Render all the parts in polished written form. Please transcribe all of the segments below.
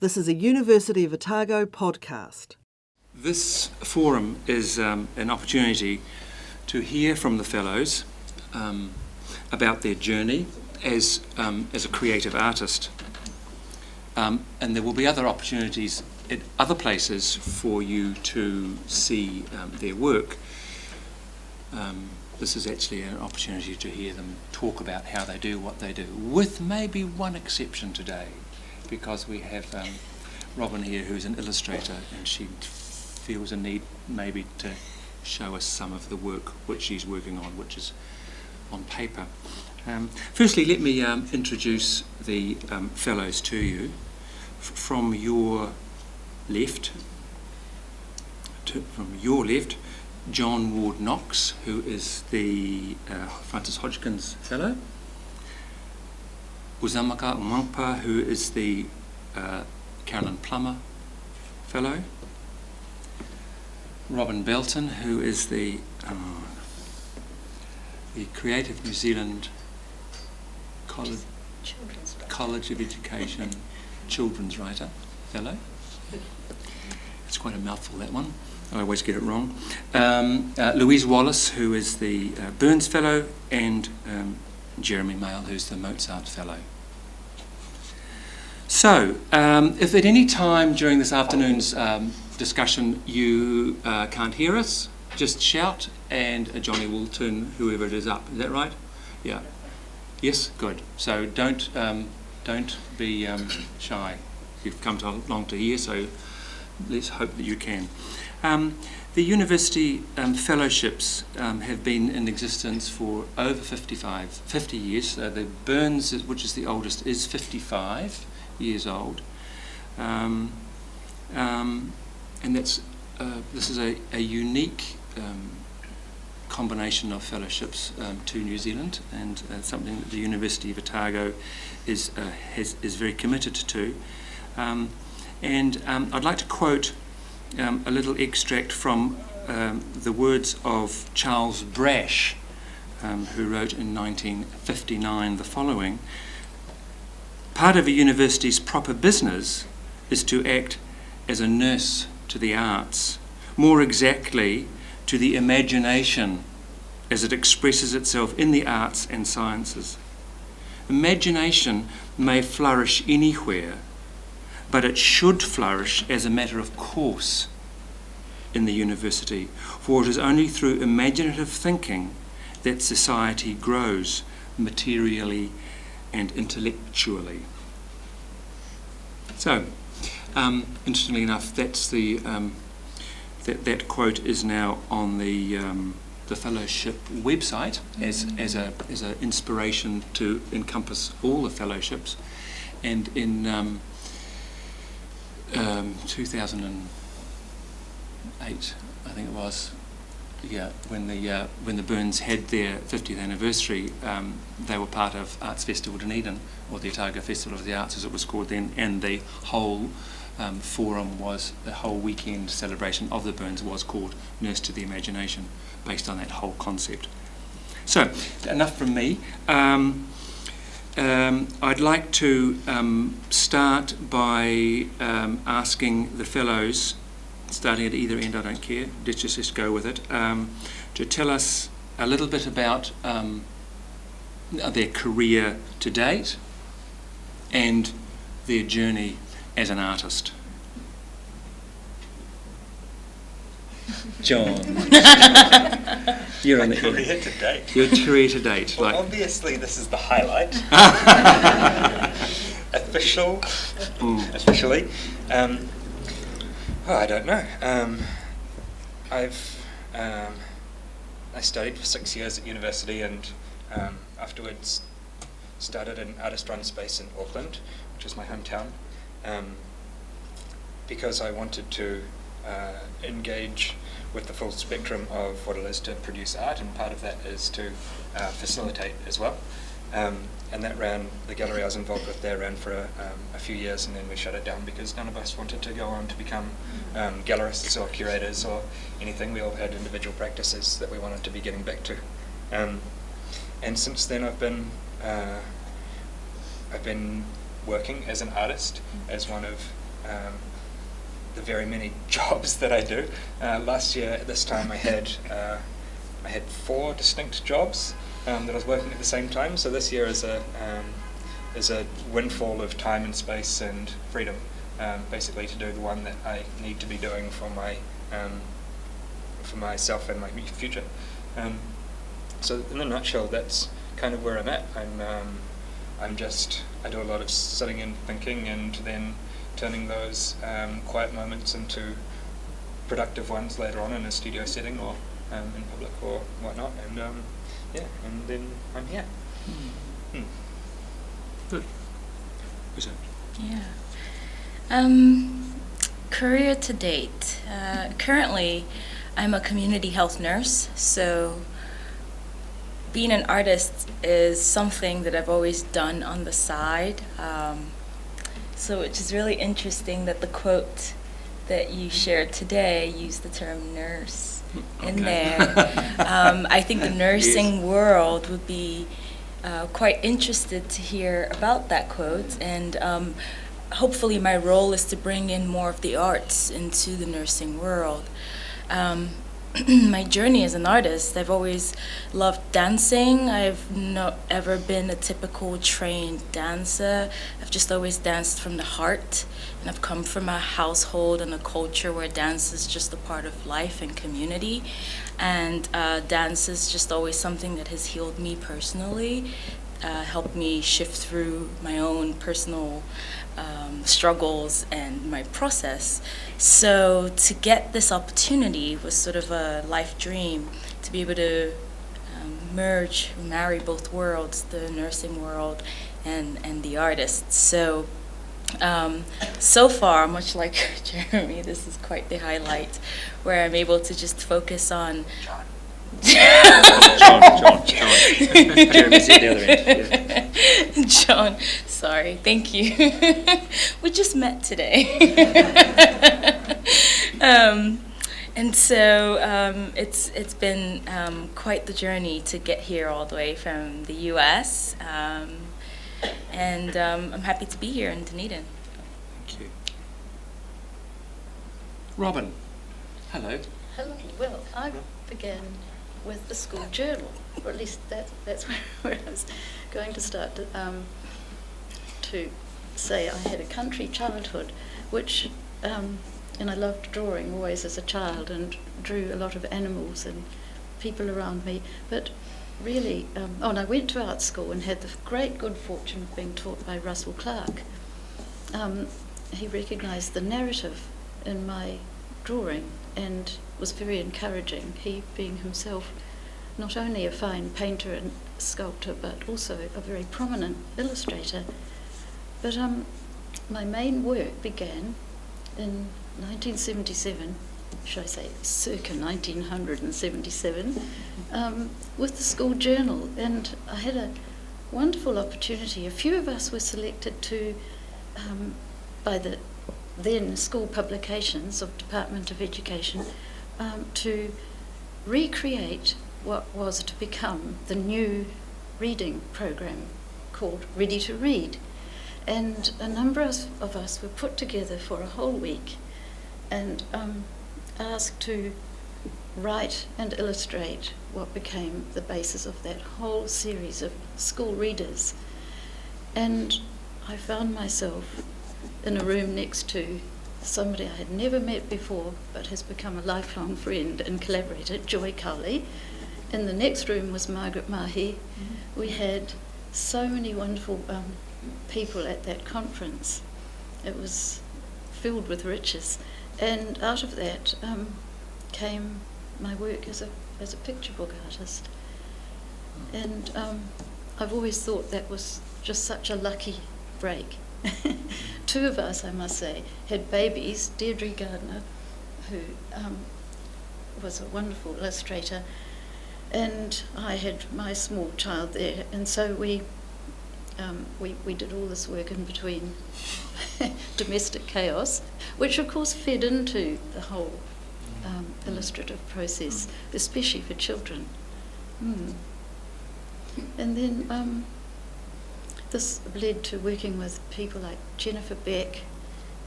This is a University of Otago podcast. This forum is an opportunity to hear from the fellows about their journey as a creative artist. And there will be other opportunities at other places for you to see their work. This is actually an opportunity to hear them talk about how they do what they do, with maybe one exception today, because we have Robyn here, who's an illustrator, and she feels a need maybe to show us some of the work which she's working on, which is on paper. Firstly, let me introduce the fellows to you. From your left, John Ward Knox, who is the Francis Hodgkins Fellow. Uzoamaka Nwankpa, who is the Carolyn Plummer Fellow. Robyn Belton, who is the Creative New Zealand College of Education Children's Writer Fellow. It's quite a mouthful, that one. I always get it wrong. Louise Wallace, who is the Burns Fellow, and Jeremy Mayall, who's the Mozart Fellow. So, if at any time during this afternoon's discussion you can't hear us, just shout and Johnny will turn whoever it is up. Is that right? Yeah. Yes? Good. So don't be shy. You've come along to hear, so let's hope that you can. The university fellowships have been in existence for over 50 years. The Burns, which is the oldest, is 55 years old. And this is a unique combination of fellowships to New Zealand, and something that the University of Otago is very committed to. And I'd like to quote a little extract from the words of Charles Brash, who wrote in 1959 the following: "Part of a university's proper business is to act as a nurse to the arts, more exactly to the imagination as it expresses itself in the arts and sciences. Imagination may flourish anywhere, but it should flourish as a matter of course in the university, for it is only through imaginative thinking that society grows materially and intellectually." So, interestingly enough, that's the that quote is now on the fellowship website as an inspiration to encompass all the fellowships, and in 2008, I think it was, when the Burns had their 50th anniversary, they were part of Arts Festival Dunedin, or the Otago Festival of the Arts as it was called then, and the whole forum was, the whole weekend celebration of the Burns was called Nurse to the Imagination, based on that whole concept. So, enough from me. I'd like to start by asking the fellows, starting at either end, I don't care, let's just go with it, to tell us a little bit about their career to date and their journey as an artist. John, you're on the career to date. Your career to date. Well, obviously this is the highlight. Officially. I don't know. I studied for 6 years at university, and afterwards started an artist-run space in Auckland, which is my hometown, because I wanted to engage with the full spectrum of what it is to produce art, and part of that is to facilitate as well. And that ran, the gallery I was involved with there ran for a few years, and then we shut it down because none of us wanted to go on to become gallerists or curators or anything. We all had individual practices that we wanted to be getting back to. And since then I've been working as an artist, as one of the very many jobs that I do. Last year at this time I had 4 distinct jobs that I was working at the same time. So this year is a windfall of time and space and freedom, basically to do the one that I need to be doing for myself and my future. So in a nutshell, that's kind of where I'm at. I do a lot of sitting and thinking, and then turning those quiet moments into productive ones later on in a studio setting or in public or whatnot. And and then I'm here. Good. Uzo? Yeah. Career to date. Currently, I'm a community health nurse, so being an artist is something that I've always done on the side. So which is really interesting that the quote that you shared today used the term nurse in there. I think the nursing world would be quite interested to hear about that quote, and hopefully my role is to bring in more of the arts into the nursing world. My journey as an artist, I've always loved dancing. I've not ever been a typical trained dancer. I've just always danced from the heart, and I've come from a household and a culture where dance is just a part of life and community, and dance is just always something that has healed me personally, helped me shift through my own personal struggles and my process. So to get this opportunity was sort of a life dream, to be able to marry both worlds, the nursing world and the artists. So so far, much like Jeremy, this is quite the highlight, where I'm able to just focus on John. Jeremy's at the other end. Yeah. John, sorry, thank you. We just met today. And so it's been quite the journey to get here all the way from the US. And I'm happy to be here in Dunedin. Thank you. Robyn, hello. Hello. Well, I began with the school journal, or at least that's where I was going to start to say I had a country childhood, which, and I loved drawing always as a child, and drew a lot of animals and people around me, but really, and I went to art school and had the great good fortune of being taught by Russell Clark. He recognised the narrative in my drawing and was very encouraging, he being himself not only a fine painter and sculptor but also a very prominent illustrator. But my main work began in 1977, should I say circa 1977, with the school journal, and I had a wonderful opportunity. A few of us were selected to, by the then school publications of Department of Education, to recreate what was to become the new reading program called Ready to Read. And a number of us were put together for a whole week and asked to write and illustrate what became the basis of that whole series of school readers. And I found myself in a room next to somebody I had never met before but has become a lifelong friend and collaborator, Joy Cowley. In the next room was Margaret Mahi. We had so many wonderful people at that conference. It was filled with riches. And out of that came my work as a picture book artist. And I've always thought that was just such a lucky break. Two of us, I must say, had babies. Deirdre Gardner, who was a wonderful illustrator, and I had my small child there, and so we did all this work in between domestic chaos, which of course fed into the whole illustrative process, especially for children. And then this led to working with people like Jennifer Beck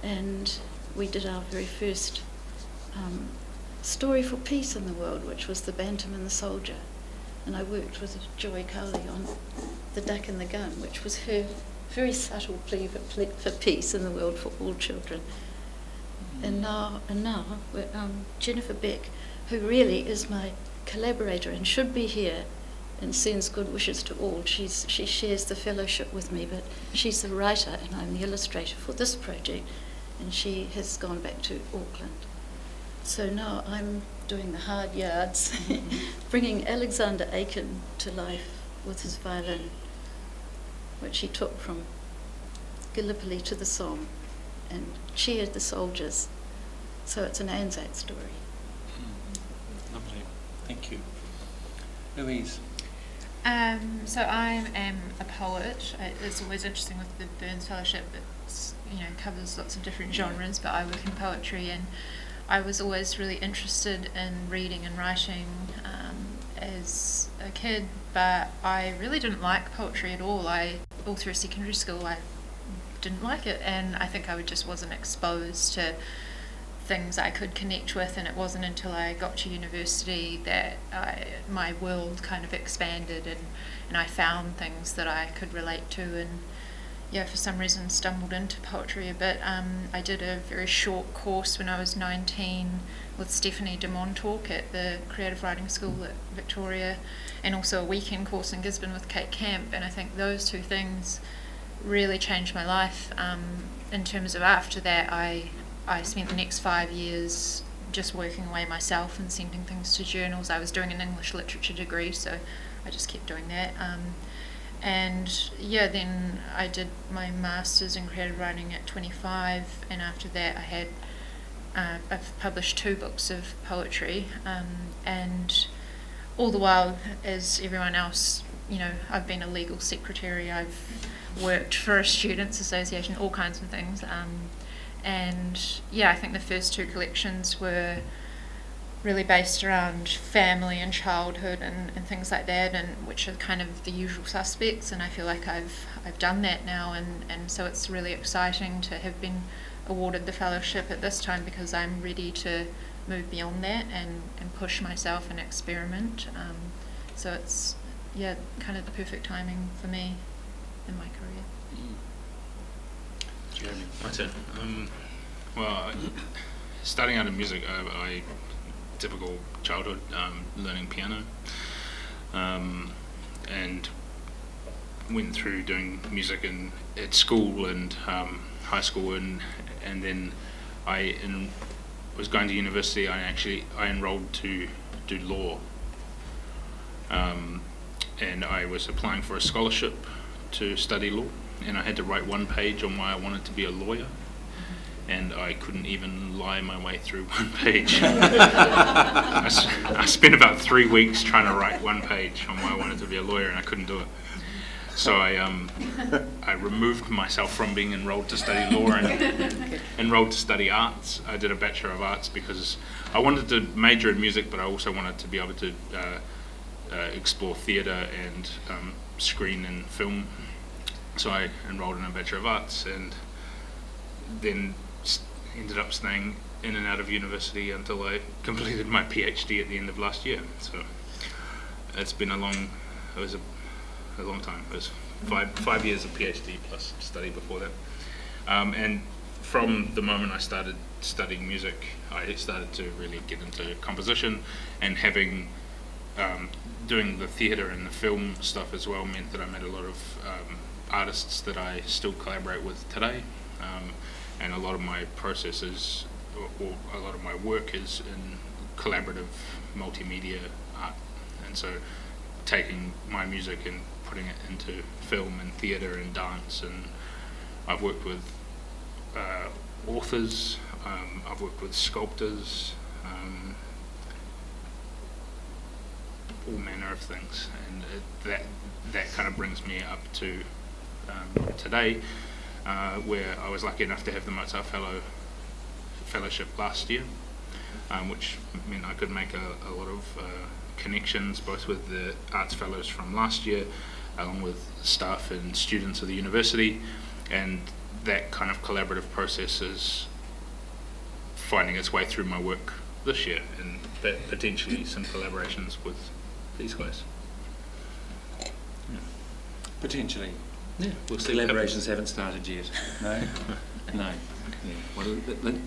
and we did our very first story for peace in the world, which was The Bantam and the Soldier. And I worked with Joy Cowley on The Duck and the Gun, which was her very subtle plea for peace in the world for all children. And now Jennifer Beck, who really is my collaborator and should be here and sends good wishes to all. She shares the fellowship with me, but she's the writer and I'm the illustrator for this project, and she has gone back to Auckland. So now I'm doing the hard yards, bringing Alexander Aiken to life with his violin, which he took from Gallipoli to the Somme and cheered the soldiers. So it's an Anzac story. Lovely, thank you. Louise? So I am a poet. It's always interesting with the Burns Fellowship. It's, covers lots of different genres, but I work in poetry, and I was always really interested in reading and writing as a kid, but I really didn't like poetry at all. All through secondary school, I didn't like it, and I think I just wasn't exposed to things I could connect with, and it wasn't until I got to university that my world kind of expanded, and I found things that I could relate to, and for some reason stumbled into poetry a bit. I did a very short course when I was 19 with Stephanie de Montauk at the Creative Writing School at Victoria, and also a weekend course in Gisborne with Kate Camp, and I think those two things really changed my life. In terms of after that, I spent the next 5 years just working away myself and sending things to journals. I was doing an English literature degree, so I just kept doing that. Then I did my master's in creative writing at 25, and after that I've published 2 books of poetry, and all the while, as everyone else, I've been a legal secretary, I've worked for a students' association, all kinds of things. I think the first 2 collections were really based around family and childhood and things like that, and which are kind of the usual suspects, and I feel like I've done that now, and so it's really exciting to have been awarded the fellowship at this time, because I'm ready to move beyond that and push myself and experiment. So it's kind of the perfect timing for me in my career. Jeremy? My turn. Starting out in music, I typical childhood, learning piano, and went through doing music at school and high school, and then I was going to university. I enrolled to do law, and I was applying for a scholarship to study law, and I had to write 1 page on why I wanted to be a lawyer, and I couldn't even lie my way through 1 page. I spent about 3 weeks trying to write 1 page on why I wanted to be a lawyer, and I couldn't do it. So I removed myself from being enrolled to study law and enrolled to study arts. I did a Bachelor of Arts because I wanted to major in music, but I also wanted to be able to explore theatre and screen and film. So I enrolled in a Bachelor of Arts, and then ended up staying in and out of university until I completed my PhD at the end of last year. So it's been a long time. It was five years of PhD plus study before that. And from the moment I started studying music, I started to really get into composition, and having doing the theatre and the film stuff as well meant that I met a lot of artists that I still collaborate with today. And a lot of my processes, or a lot of my work, is in collaborative multimedia art. And so taking my music and putting it into film and theatre and dance, and I've worked with authors, I've worked with sculptors, all manner of things, and that kind of brings me up to today, where I was lucky enough to have the Mozart Fellowship last year, which meant I could make a lot of connections, both with the Arts Fellows from last year, along with staff and students of the university, and that kind of collaborative process is finding its way through my work this year, and that potentially some collaborations with these guys. Potentially. Yeah, we'll see. what Collaborations happens. haven't started yet. No? No. Yeah. Well,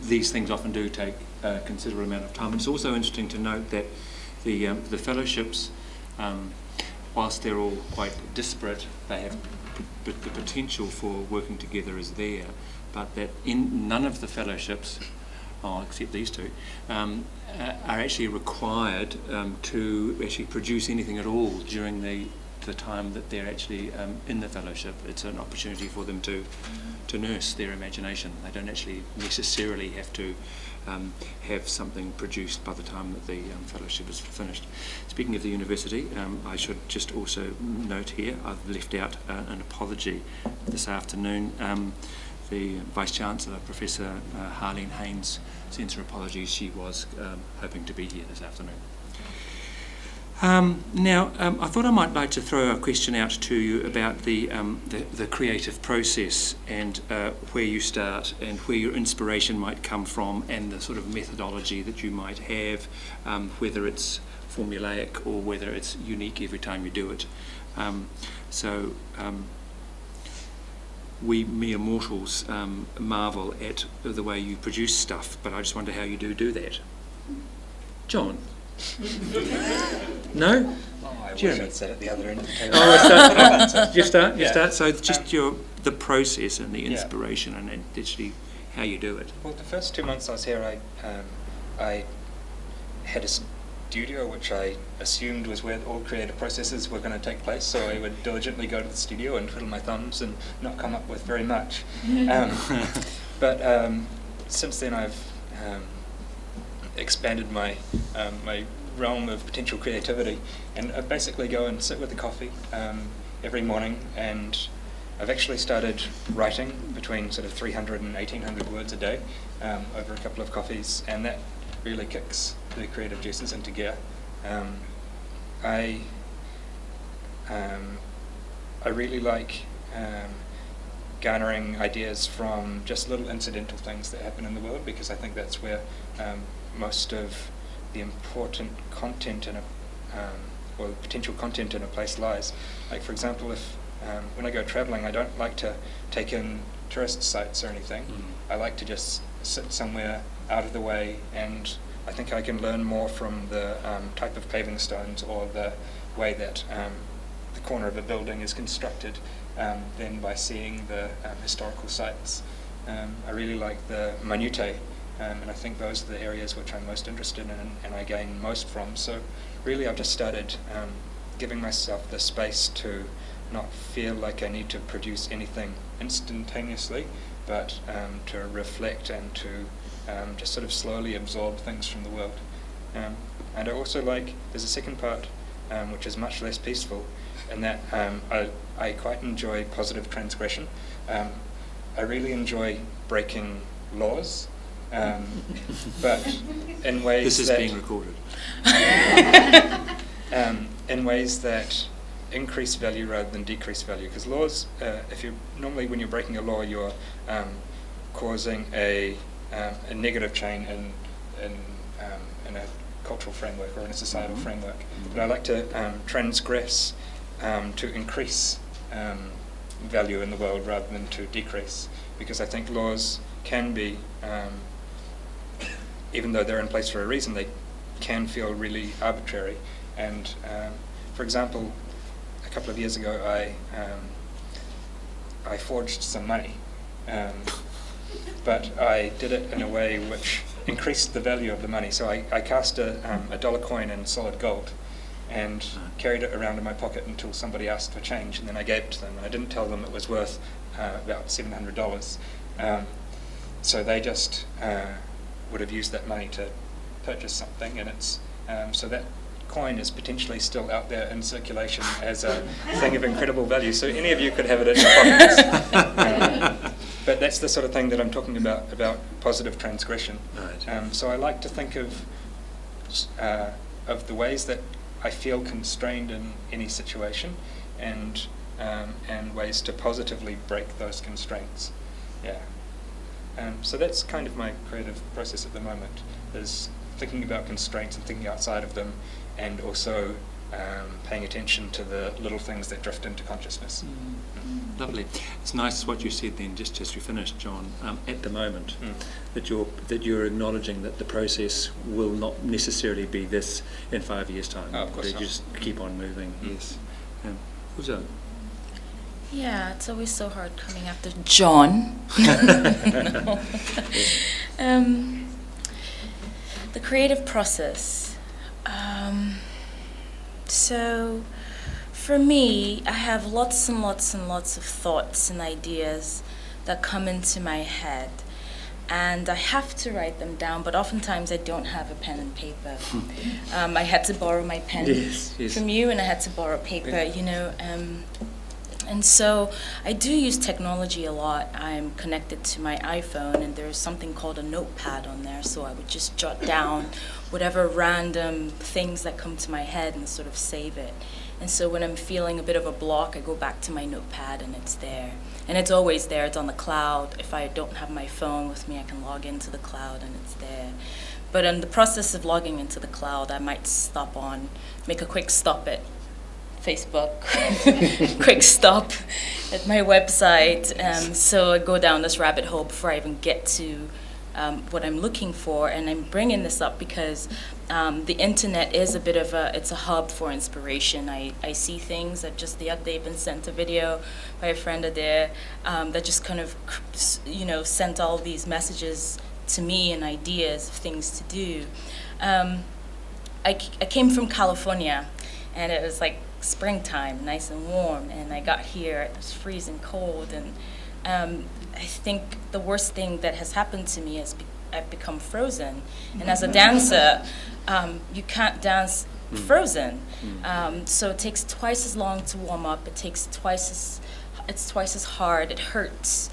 these things often do take a considerable amount of time. It's also interesting to note that the fellowships, whilst they're all quite disparate, they have the potential for working together is there, but that in none of the fellowships, except these two, are actually required to actually produce anything at all during the time that they're actually in the fellowship. It's an opportunity for them to nurse their imagination. They don't actually necessarily have to have something produced by the time that the fellowship is finished. Speaking of the university, I should just also note here, I've left out an apology this afternoon. The Vice-Chancellor, Professor Harleen Haynes, sends her apologies. She was hoping to be here this afternoon. Now, I thought I might like to throw a question out to you about the creative process and where you start and where your inspiration might come from and the sort of methodology that you might have, whether it's formulaic or whether it's unique every time you do it. We mere mortals marvel at the way you produce stuff, but I just wonder how you do that. John? No? Oh, I wish Jeremy? I'd sat at the other end of the table. You start. Yeah. So just the process and the inspiration and actually how you do it. Well, the first 2 months I was here, I had a studio which I assumed was where all creative processes were going to take place, so I would diligently go to the studio and twiddle my thumbs and not come up with very much. But since then I've expanded my my realm of potential creativity, and I basically go and sit with a coffee every morning, and I've actually started writing between sort of 300 and 1800 words a day over a couple of coffees, and that really kicks the creative juices into gear. I really like garnering ideas from just little incidental things that happen in the world, because I think that's where most of the important content in or potential content in a place lies. Like, for example, if when I go travelling, I don't like to take in tourist sites or anything. I like to just sit somewhere out of the way, and I think I can learn more from the type of paving stones or the way that the corner of a building is constructed than by seeing the historical sites. I really like the minutiae, and I think those are the areas which I'm most interested in and I gain most from. So really I've just started giving myself the space to not feel like I need to produce anything instantaneously, but to reflect and to just sort of slowly absorb things from the world. And I also like, there's a second part which is much less peaceful, in that I quite enjoy positive transgression. I really enjoy breaking laws, but in ways This is that being recorded. in ways that increase value rather than decrease value. Because laws, if you normally when you're breaking a law, you're causing a negative chain in a cultural framework or in a societal framework. But I like to transgress to increase value in the world rather than to decrease, because I think laws can be, even though they're in place for a reason, they can feel really arbitrary. And for example, a couple of years ago, I forged some money, but I did it in a way which increased the value of the money. So I cast a dollar coin in solid gold and carried it around in my pocket until somebody asked for change, and then I gave it to them. And I didn't tell them it was worth about $700. So they just would have used that money to purchase something, and it's so that coin is potentially still out there in circulation as a thing of incredible value. So any of you could have it in your pockets. But that's the sort of thing that I'm talking about positive transgression. Right. So I like to think of the ways that I feel constrained in any situation, and ways to positively break those constraints. Yeah. So that's kind of my creative process at the moment, is thinking about constraints and thinking outside of them, and also paying attention to the little things that drift into consciousness. Lovely. It's nice what you said then, just as we finished, John, at the moment, that you're acknowledging that the process will not necessarily be this in 5 years' time. Oh, of course that not. you just keep on moving. Yes. Uzo. Yeah, it's always so hard coming after John. The creative process. So, for me, I have lots and lots and lots of thoughts and ideas that come into my head. And I have to write them down, but oftentimes I don't have a pen and paper. I had to borrow my pen from you, and I had to borrow paper, you know. And so I do use technology a lot. I'm connected to my iPhone, and there's something called a notepad on there, so I would just jot down whatever random things that come to my head and sort of save it. And so when I'm feeling a bit of a block, I go back to my notepad, and it's there. And it's always there, it's on the cloud. If I don't have my phone with me, I can log into the cloud, and it's there. But in the process of logging into the cloud, I might make a quick stop at Facebook, quick stop at my website. So I go down this rabbit hole before I even get to what I'm looking for. And I'm bringing this up because the internet is it's a hub for inspiration. I see things that just the other day been sent a video by a friend of theirs that just kind of, sent all these messages to me and ideas of things to do. I came from California, and it was like springtime, nice and warm, and I got here, it was freezing cold, and I think the worst thing that has happened to me is I've become frozen. And as a dancer, you can't dance frozen. So it takes twice as long to warm up, it's twice as hard, it hurts.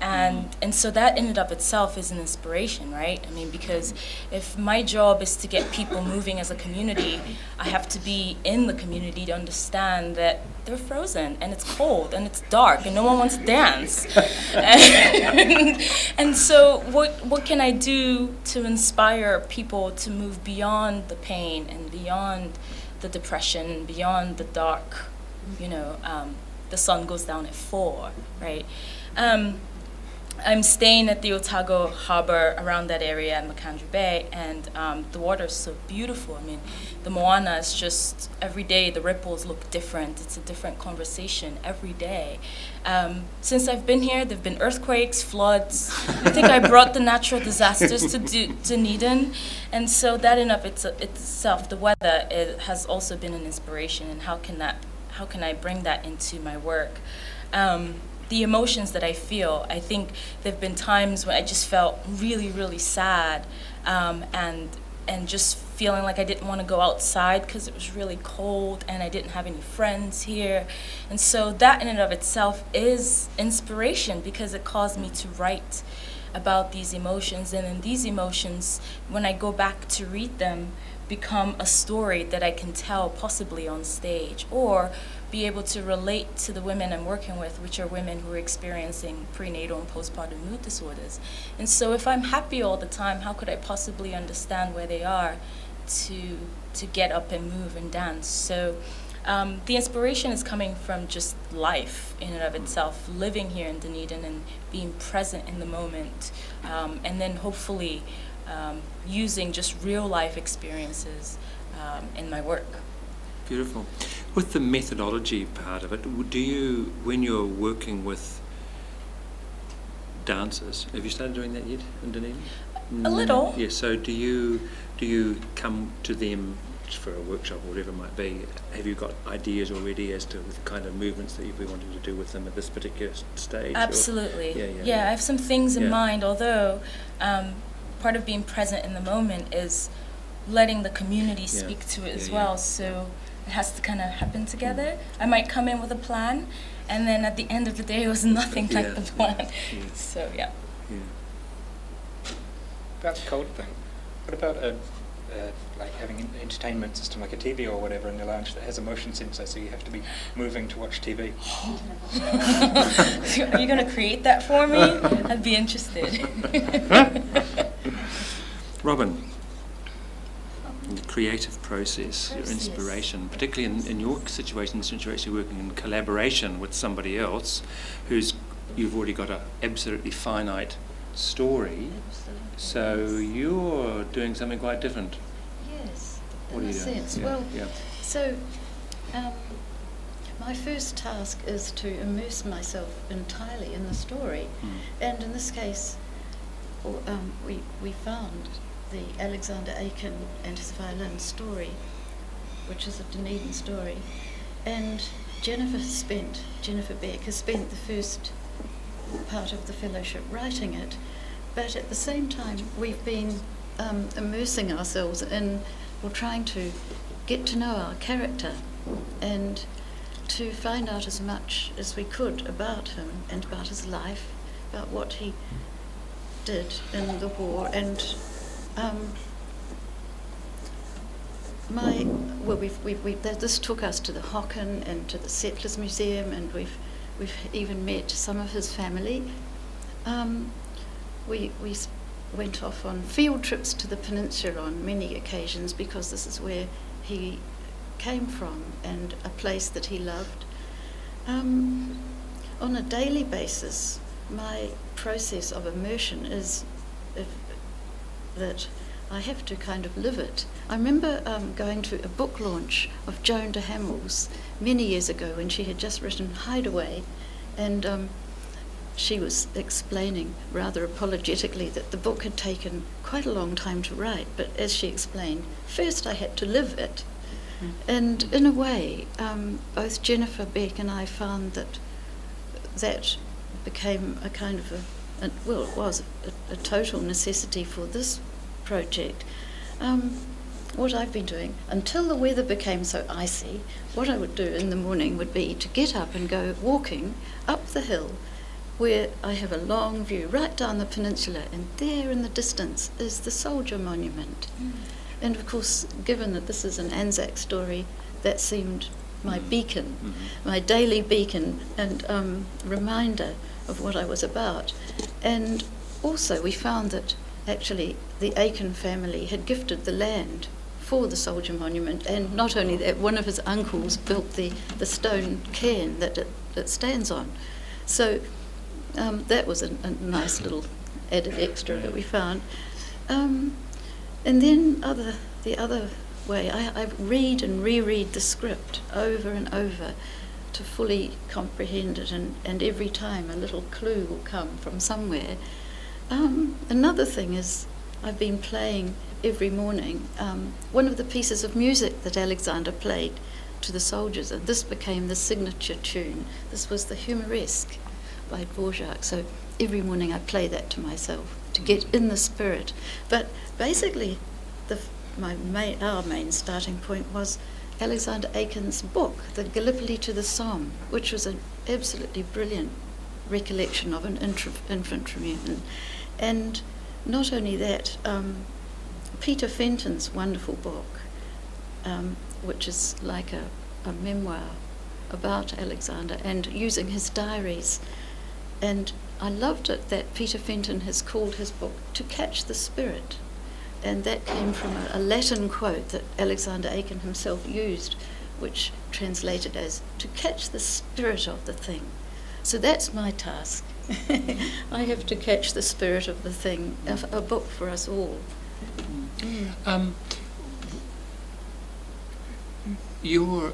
And so that in and of itself is an inspiration, right? I mean, because if my job is to get people moving as a community, I have to be in the community to understand that they're frozen, and it's cold, and it's dark, and no one wants to dance. And so what can I do to inspire people to move beyond the pain and beyond the depression and beyond the dark, the sun goes down at 4, right? I'm staying at the Otago harbor around that area in Makandra Bay, and the water is so beautiful. I mean, the moana is just, every day the ripples look different. It's a different conversation every day. Since I've been here, there have been earthquakes, floods. I think I brought the natural disasters to Dunedin, and so that in of itself, the weather, it has also been an inspiration. And how can I bring that into my work? The emotions that I feel, I think there have been times when I just felt really, really sad, and just feeling like I didn't want to go outside because it was really cold and I didn't have any friends here. And so that in and of itself is inspiration, because it caused me to write about these emotions. And then these emotions, when I go back to read them, become a story that I can tell possibly on stage, or be able to relate to the women I'm working with, which are women who are experiencing prenatal and postpartum mood disorders. And so if I'm happy all the time, how could I possibly understand where they are to get up and move and dance? So the inspiration is coming from just life in and of itself, living here in Dunedin and being present in the moment, and then hopefully using just real life experiences in my work. Beautiful. With the methodology part of it, do you, when you're working with dancers, have you started doing that yet in Dunedin? A little. Yes. So do you come to them for a workshop or whatever it might be? Have you got ideas already as to the kind of movements that you'd be wanting to do with them at this particular stage? Absolutely. Yeah. I have some things in mind, although part of being present in the moment is letting the community speak to it as well. So it has to kind of happen together. I might come in with a plan, and then at the end of the day, it was nothing like the plan. So, yeah. About the cold thing, what about a like having an entertainment system like a TV or whatever in the lounge that has a motion sensor, so you have to be moving to watch TV. Are you going to create that for me? I'd be interested. Robyn, the creative process, your inspiration, particularly in your situation, since you're actually working in collaboration with somebody else you've already got an absolutely finite story, so you're doing something quite different. Yes, What in are a you doing? sense. Yeah, Well, yeah. so my first task is to immerse myself entirely in the story, and in this case, we found the Alexander Aiken and his violin story, which is a Dunedin story, and Jennifer Beck has spent the first part of the fellowship writing it, but at the same time we've been immersing ourselves in, or trying to get to know our character and to find out as much as we could about him and about his life, about what he did in the war, and this took us to the Hodgkins and to the Settlers Museum, and we've even met some of his family. We went off on field trips to the peninsula on many occasions because this is where he came from and a place that he loved. On a daily basis, my process of immersion is that I have to kind of live it. I remember going to a book launch of Joan de Hamel's many years ago when she had just written Hideaway, and she was explaining rather apologetically that the book had taken quite a long time to write, but as she explained, first I had to live it. And in a way, both Jennifer Beck and I found that became a kind of it was a total necessity for this project. What I've been doing, until the weather became so icy, what I would do in the morning would be to get up and go walking up the hill where I have a long view right down the peninsula, and there in the distance is the soldier monument. And of course, given that this is an Anzac story, that seemed my beacon, my daily beacon and reminder of what I was about. And also we found that actually the Aiken family had gifted the land for the soldier monument, and not only that, one of his uncles built the stone cairn that it stands on. So that was a nice little added extra that we found. And then the other way, I read and reread the script over and over to fully comprehend it, and every time a little clue will come from somewhere. Another thing is I've been playing every morning one of the pieces of music that Alexander played to the soldiers, and this became the signature tune. This was the Humoresque by Dvorak, so every morning I play that to myself to get in the spirit. But basically our main starting point was Alexander Aiken's book, The Gallipoli to the Somme, which was an absolutely brilliant recollection of an infantryman. And not only that, Peter Fenton's wonderful book, which is like a memoir about Alexander and using his diaries. And I loved it that Peter Fenton has called his book To Catch the Spirit. And that came from a Latin quote that Alexander Aiken himself used, which translated as to catch the spirit of the thing. So that's my task. I have to catch the spirit of the thing, a book for us all. You're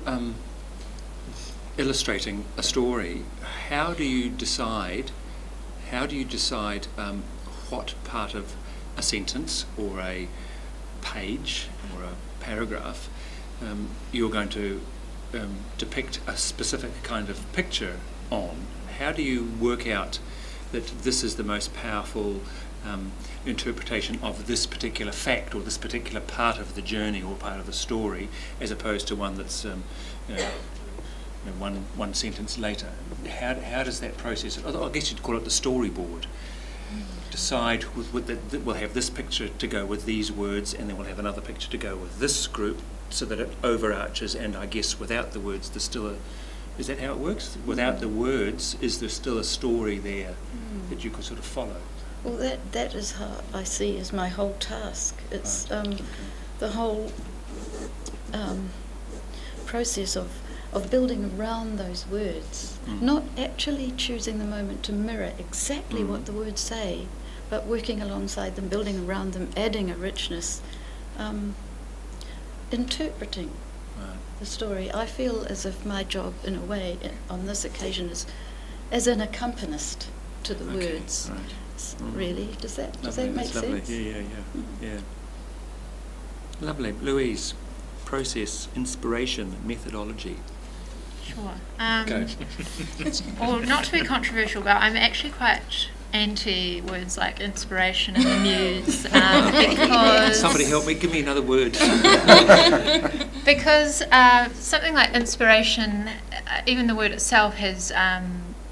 illustrating a story. How do you decide what part of a sentence or a page or a paragraph you're going to depict a specific kind of picture on? How do you work out that this is the most powerful interpretation of this particular fact or this particular part of the journey or part of the story, as opposed to one that's one sentence later? How does that process? I guess you'd call it the storyboard. decide we'll have this picture to go with these words, and then we'll have another picture to go with this group, so that it overarches. And I guess without the words, there's still is that how it works? Without the words, is there still a story there that you could sort of follow? Well, that is how I see as my whole task. It's the whole process of building around those words, not actually choosing the moment to mirror exactly what the words say, but working alongside them, building around them, adding a richness, interpreting the story. I feel as if my job, in a way, on this occasion, is as an accompanist to the words. Right. Really, does that make sense? Yeah. Lovely, Louise. Process, inspiration, methodology. Sure. Go. Well, not to be controversial, but I'm actually quite anti words like inspiration and the muse because Somebody help me, give me another word. because something like inspiration, even the word itself has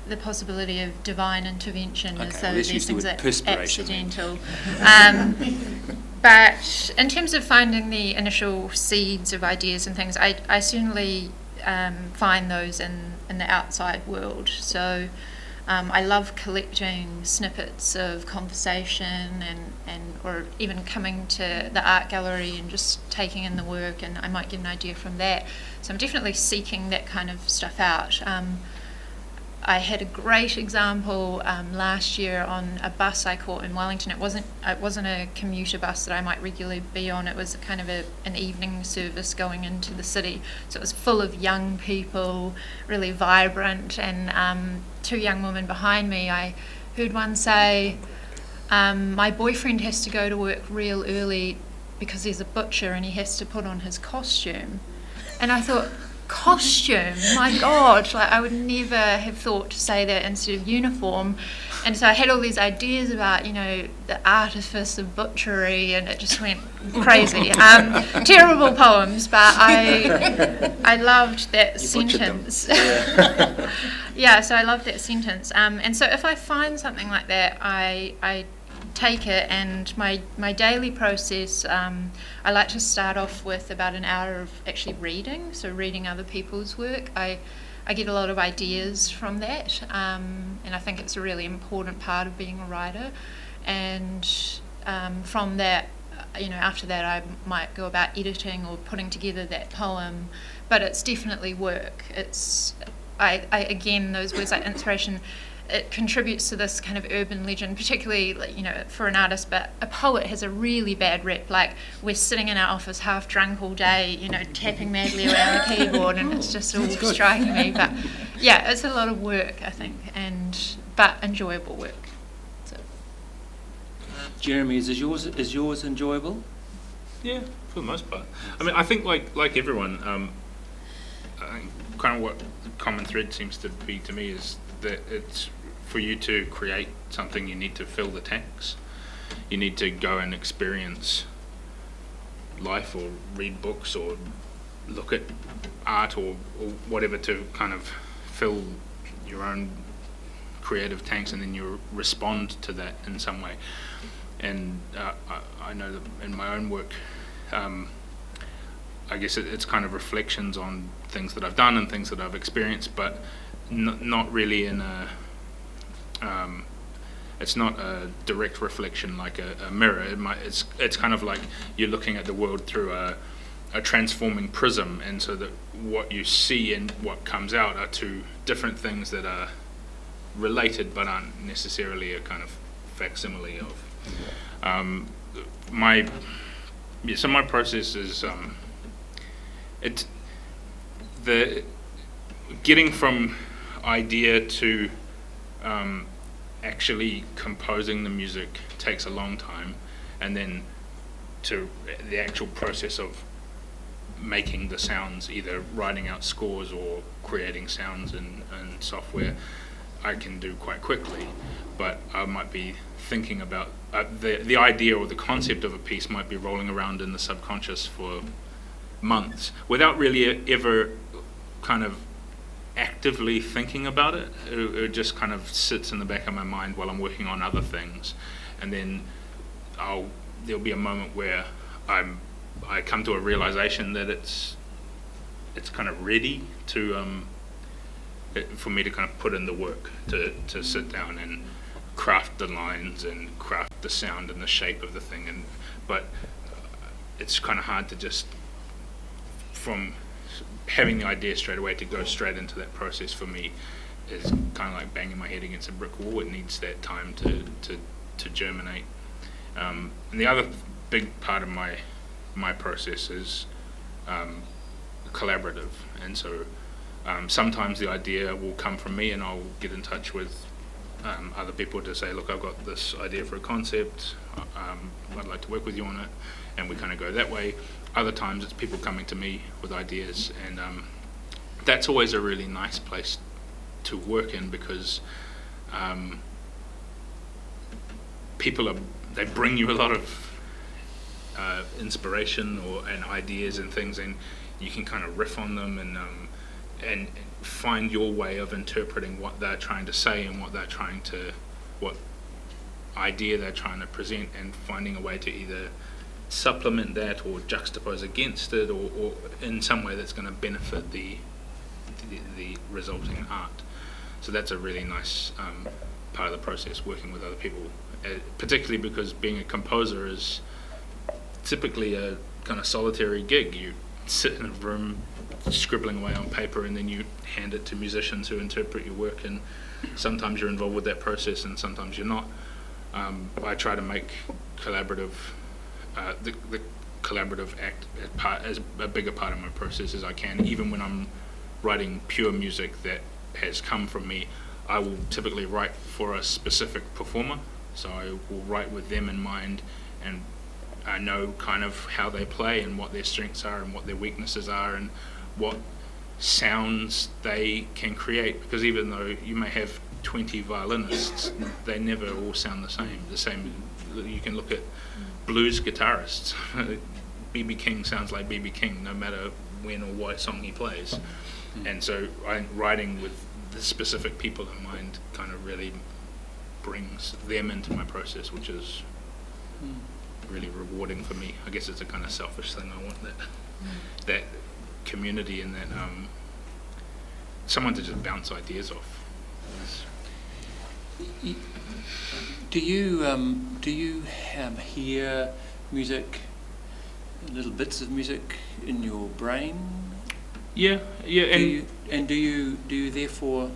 the possibility of divine intervention, as though these things are accidental. But in terms of finding the initial seeds of ideas and things, I certainly find those in the outside world. So I love collecting snippets of conversation and or even coming to the art gallery and just taking in the work, and I might get an idea from that. So I'm definitely seeking that kind of stuff out. I had a great example last year on a bus I caught in Wellington. It wasn't a commuter bus that I might regularly be on. It was kind of an evening service going into the city. So it was full of young people, really vibrant, and two young women behind me. I heard one say, my boyfriend has to go to work real early because he's a butcher and he has to put on his costume. And I thought, costume, my God, like I would never have thought to say that instead of uniform. And so I had all these ideas about, the artifice of butchery, and it just went crazy. Terrible poems, but I loved that sentence. Yeah, so I loved that sentence. And so if I find something like that, I take it, and my daily process, I like to start off with about an hour of actually reading, so reading other people's work. I get a lot of ideas from that, and I think it's a really important part of being a writer. And from that, after that I might go about editing or putting together that poem, but it's definitely work. It's again, those words like inspiration, it contributes to this kind of urban legend, particularly for an artist, but a poet has a really bad rep. Like, we're sitting in our office half drunk all day, tapping madly around the keyboard, and it's just all striking me. But yeah, it's a lot of work, I think, but enjoyable work. So. Jeremy, is yours enjoyable? Yeah, for the most part. I mean, I think like everyone, I think kind of what the common thread seems to be to me is that it's, for you to create something, you need to fill the tanks. You need to go and experience life, or read books, or look at art, or whatever, to kind of fill your own creative tanks, and then you respond to that in some way. And I know that in my own work, I guess it's kind of reflections on things that I've done and things that I've experienced, but not really in a it's not a direct reflection like a mirror. It's kind of like you're looking at the world through a transforming prism, and so that what you see and what comes out are two different things that are related but aren't necessarily a kind of facsimile of. So my process is the getting from idea to actually composing the music takes a long time, and then to the actual process of making the sounds, either writing out scores or creating sounds in software, I can do quite quickly. But I might be thinking about the idea or the concept of a piece might be rolling around in the subconscious for months without really ever kind of actively thinking about it. It just kind of sits in the back of my mind while I'm working on other things, and then there'll be a moment where I come to a realization that it's kind of ready to for me to kind of put in the work to sit down and craft the lines and craft the sound and the shape of the thing, but it's kind of hard to just, from having the idea straight away, to go straight into that process for me is kind of like banging my head against a brick wall. It needs that time to germinate. And the other big part of my process is collaborative, and so sometimes the idea will come from me and I'll get in touch with other people to say, look, I've got this idea for a concept, I'd like to work with you on it, and we kind of go that way. Other times it's people coming to me with ideas, and that's always a really nice place to work in, because they bring you a lot of inspiration and ideas and things, and you can kind of riff on them and find your way of interpreting what they're trying to say and what idea they're trying to present, and finding a way to either supplement that or juxtapose against it, or in some way that's going to benefit the resulting art. So that's a really nice part of the process, working with other people, particularly because being a composer is typically a kind of solitary gig. You sit in a room scribbling away on paper, and then you hand it to musicians who interpret your work, and sometimes you're involved with that process and sometimes you're not. I try to make the collaborative act as a bigger part of my process as I can. Even when I'm writing pure music that has come from me, I will typically write for a specific performer, so I will write with them in mind, and I know kind of how they play and what their strengths are and what their weaknesses are and what sounds they can create, because even though you may have 20 violinists, they never all sound the same. You can look at blues guitarists. B.B. King sounds like B.B. King no matter when or what song he plays. And so writing with the specific people in mind kind of really brings them into my process, which is really rewarding for me. I guess it's a kind of selfish thing. I want that community and that someone to just bounce ideas off. Do you hear music, little bits of music in your brain? Yeah. And do you therefore,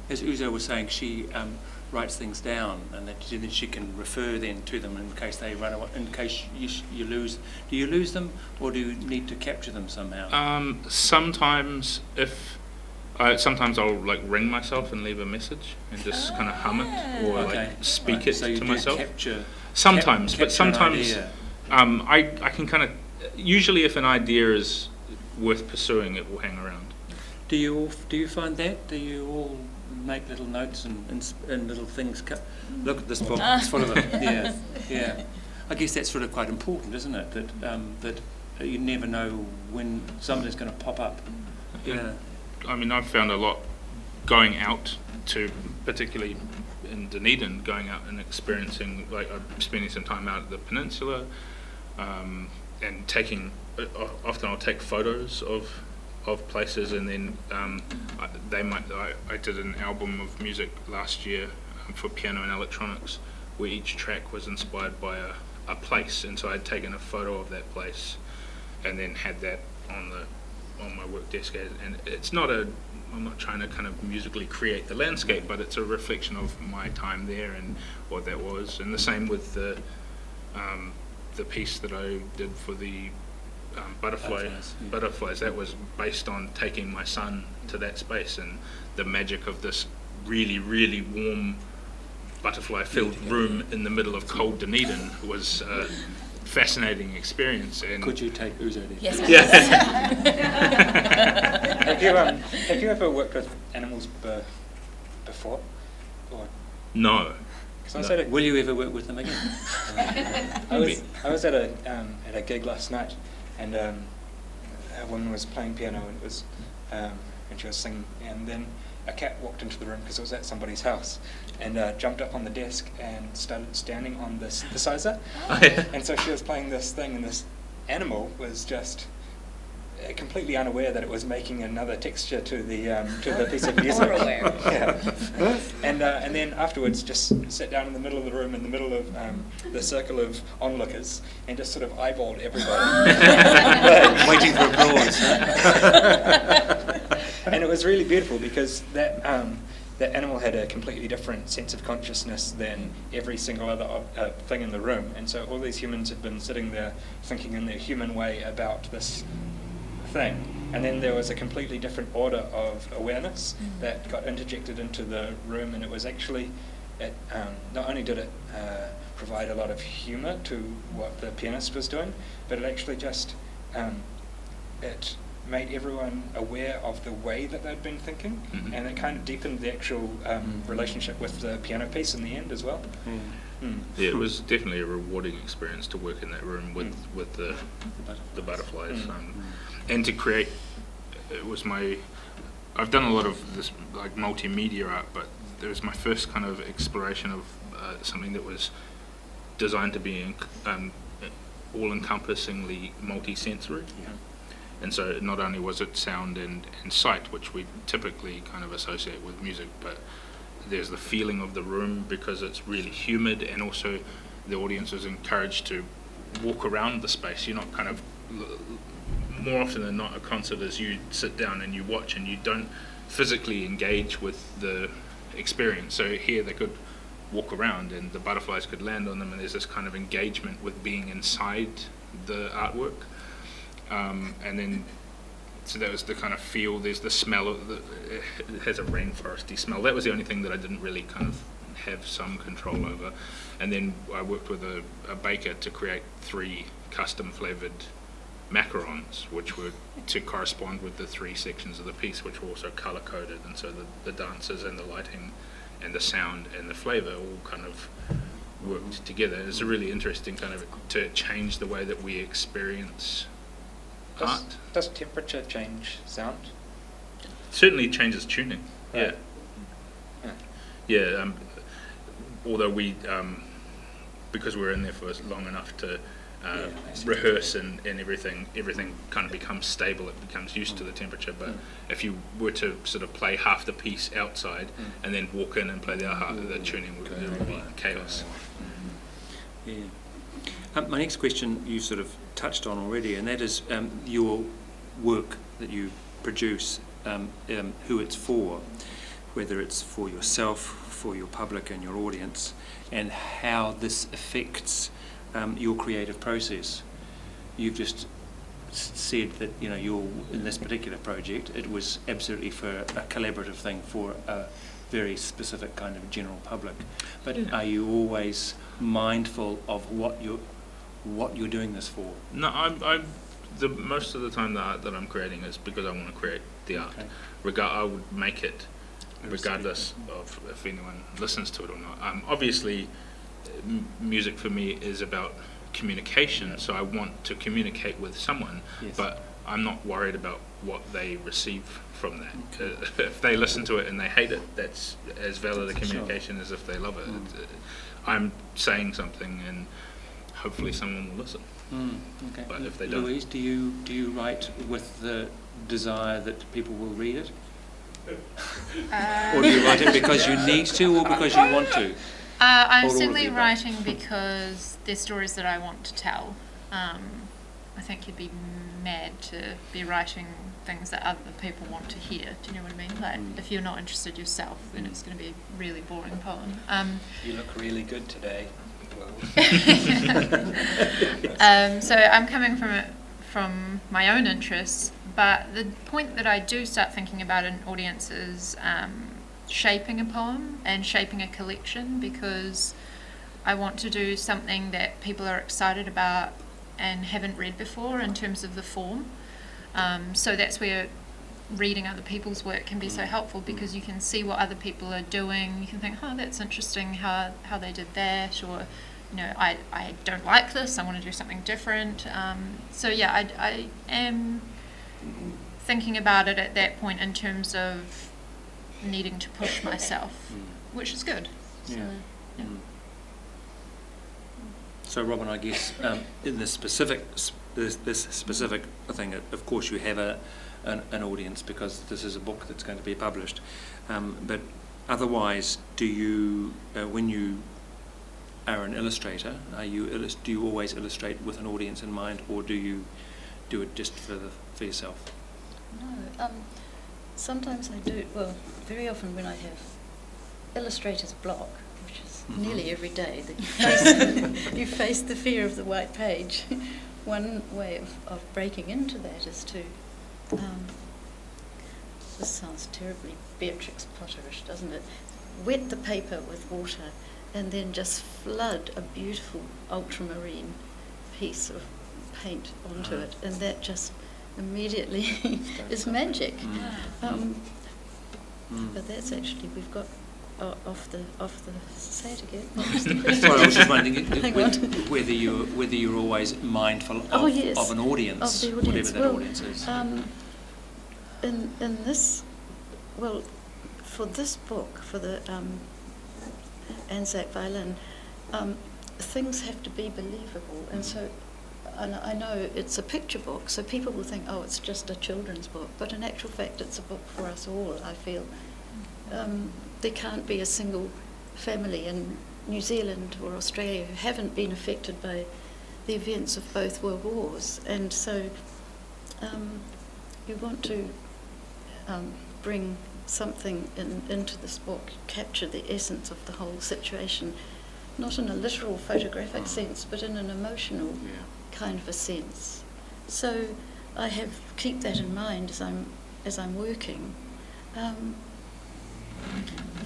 as Uzo was saying, she writes things down, and then she can refer then to them in case they run away, in case you lose. Do you lose them, or do you need to capture them somehow? Sometimes I'll like ring myself and leave a message and just kind of hum it or like speak it so you to do myself. Sometimes, but sometimes I can kind of, usually if an idea is worth pursuing, it will hang around. Do you find that? Do you all make little notes and little things? Look at this book; it's full of them. Yeah. I guess that's sort of quite important, isn't it? That you never know when something's going to pop up. Yeah. I mean, I've found a lot going out to, particularly in Dunedin, going out and experiencing, like spending some time out at the peninsula, and often I'll take photos of places, and then I did an album of music last year for piano and electronics, where each track was inspired by a place, and so I'd taken a photo of that place and then had that on my work desk, and I'm not trying to kind of musically create the landscape, but it's a reflection of my time there and what that was. And the same with the piece that I did for the butterflies. That was based on taking my son to that space, and the magic of this really, really warm butterfly-filled room in the middle of cold Dunedin was fascinating experience. And could you take Uzo there? Yes. Have you ever worked with animals before? Or? No. Will you ever work with them again? I was at a gig last night, and a woman was playing piano, and it was and she was singing, and then a cat walked into the room because it was at somebody's house, and jumped up on the desk and started standing on the synthesizer. And so she was playing this thing, and this animal was just completely unaware that it was making another texture to the piece of music. Or aware. Yeah. And then afterwards just sat down in the middle of the room, in the middle of the circle of onlookers, and just sort of eyeballed everybody. Waiting for applause. And it was really beautiful because that animal had a completely different sense of consciousness than every single other thing in the room. And so all these humans had been sitting there thinking in their human way about this thing. And then there was a completely different order of awareness that got interjected into the room, and it was actually, not only did it provide a lot of humour to what the pianist was doing, but it actually just, it made everyone aware of the way that they'd been thinking, and it kind of deepened the actual relationship with the piano piece in the end as well. Yeah, it was definitely a rewarding experience to work in that room with the butterflies, and to create. It was I've done a lot of this like multimedia art, but it was my first kind of exploration of something that was designed to be all-encompassingly multi-sensory. And so not only was it sound and sight, which we typically kind of associate with music, but there's the feeling of the room because it's really humid, and also the audience is encouraged to walk around the space. You're not kind of, more often than not, a concert is you sit down and you watch and you don't physically engage with the experience. So here they could walk around and the butterflies could land on them, and there's this kind of engagement with being inside the artwork. And then, so that was the kind of feel. There's the smell of it has a rainforesty smell. That was the only thing that I didn't really kind of have some control over. And then I worked with a baker to create 3 custom flavoured macarons, which were to correspond with the 3 sections of the piece, which were also colour coded. And so the dancers and the lighting and the sound and the flavour all kind of worked together. It's a really interesting kind of to change the way that we experience art. Does temperature change sound? Certainly changes tuning. Right. Yeah. Although we, because we're in there for long enough to rehearse and everything kind of becomes stable. It becomes used to the temperature. But if you were to sort of play half the piece outside and then walk in and play the other half, the tuning would be chaos. Yeah. My next question you sort of touched on already, and that is your work that you produce, who it's for, whether it's for yourself, for your public and your audience, and how this affects your creative process. You've just said that you're in this particular project. It was absolutely for a collaborative thing for a very specific kind of general public. But are you always mindful of what you're doing this for? No, I'm most of the time the art that I'm creating is because I want to create the art. Okay. I would make it regardless of if anyone listens to it or not. Obviously, music for me is about communication, so I want to communicate with someone, but I'm not worried about what they receive from that. Okay. If they listen to it and they hate it, that's as valid a communication as if they love it. I'm saying something and hopefully someone will listen. Okay. But if they don't, Louise, do you write with the desire that people will read it, or do you write it because you need to, or because you want to? I'm certainly writing because they're stories that I want to tell. I think you'd be mad to be writing things that other people want to hear. Do you know what I mean? Like, if you're not interested yourself, then it's going to be a really boring poem. You look really good today. So I'm coming from my own interests, but the point that I do start thinking about an audience is shaping a poem and shaping a collection, because I want to do something that people are excited about and haven't read before in terms of the form. So that's where reading other people's work can be so helpful, because you can see what other people are doing. You can think, oh, that's interesting how they did that, or I don't like this, I want to do something different. So yeah, I am thinking about it at that point in terms of needing to push myself, which is good. Yeah. Yeah. So, Robyn, I guess in this specific thing, of course, you have an audience because this is a book that's going to be published. But otherwise, do you, when you are an illustrator, do you always illustrate with an audience in mind, or do you do it just for yourself? No, sometimes I do. Well, very often when I have illustrator's block, which is nearly every day that you face the fear of the white page. One way of breaking into that is to, this sounds terribly Beatrix Potterish, doesn't it? Wet the paper with water and then just flood a beautiful ultramarine piece of paint onto it, and that just immediately is magic. But that's actually, we've got off the say it again. What was the question? Well, I was just wondering Hang on. whether you're always mindful of an audience, of the audience. whatever that audience is. In this, well, for this book, for the Anzac violin, things have to be believable, and so. And I know it's a picture book, so people will think, oh, it's just a children's book. But in actual fact, it's a book for us all, I feel. There can't be a single family in New Zealand or Australia who haven't been affected by the events of both world wars. And so you want to bring something into this book, capture the essence of the whole situation, not in a literal photographic sense, but in an emotional kind of a sense. So I keep that in mind as I'm working.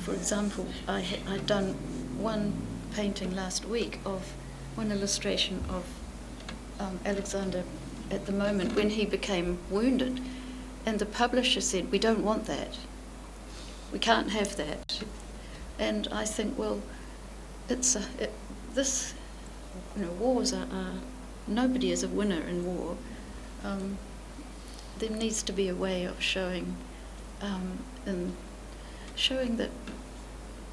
For example, I'd done one painting last week of one illustration of Alexander at the moment when he became wounded, and the publisher said, "We don't want that. We can't have that." And I think, well, wars are nobody is a winner in war. There needs to be a way of showing that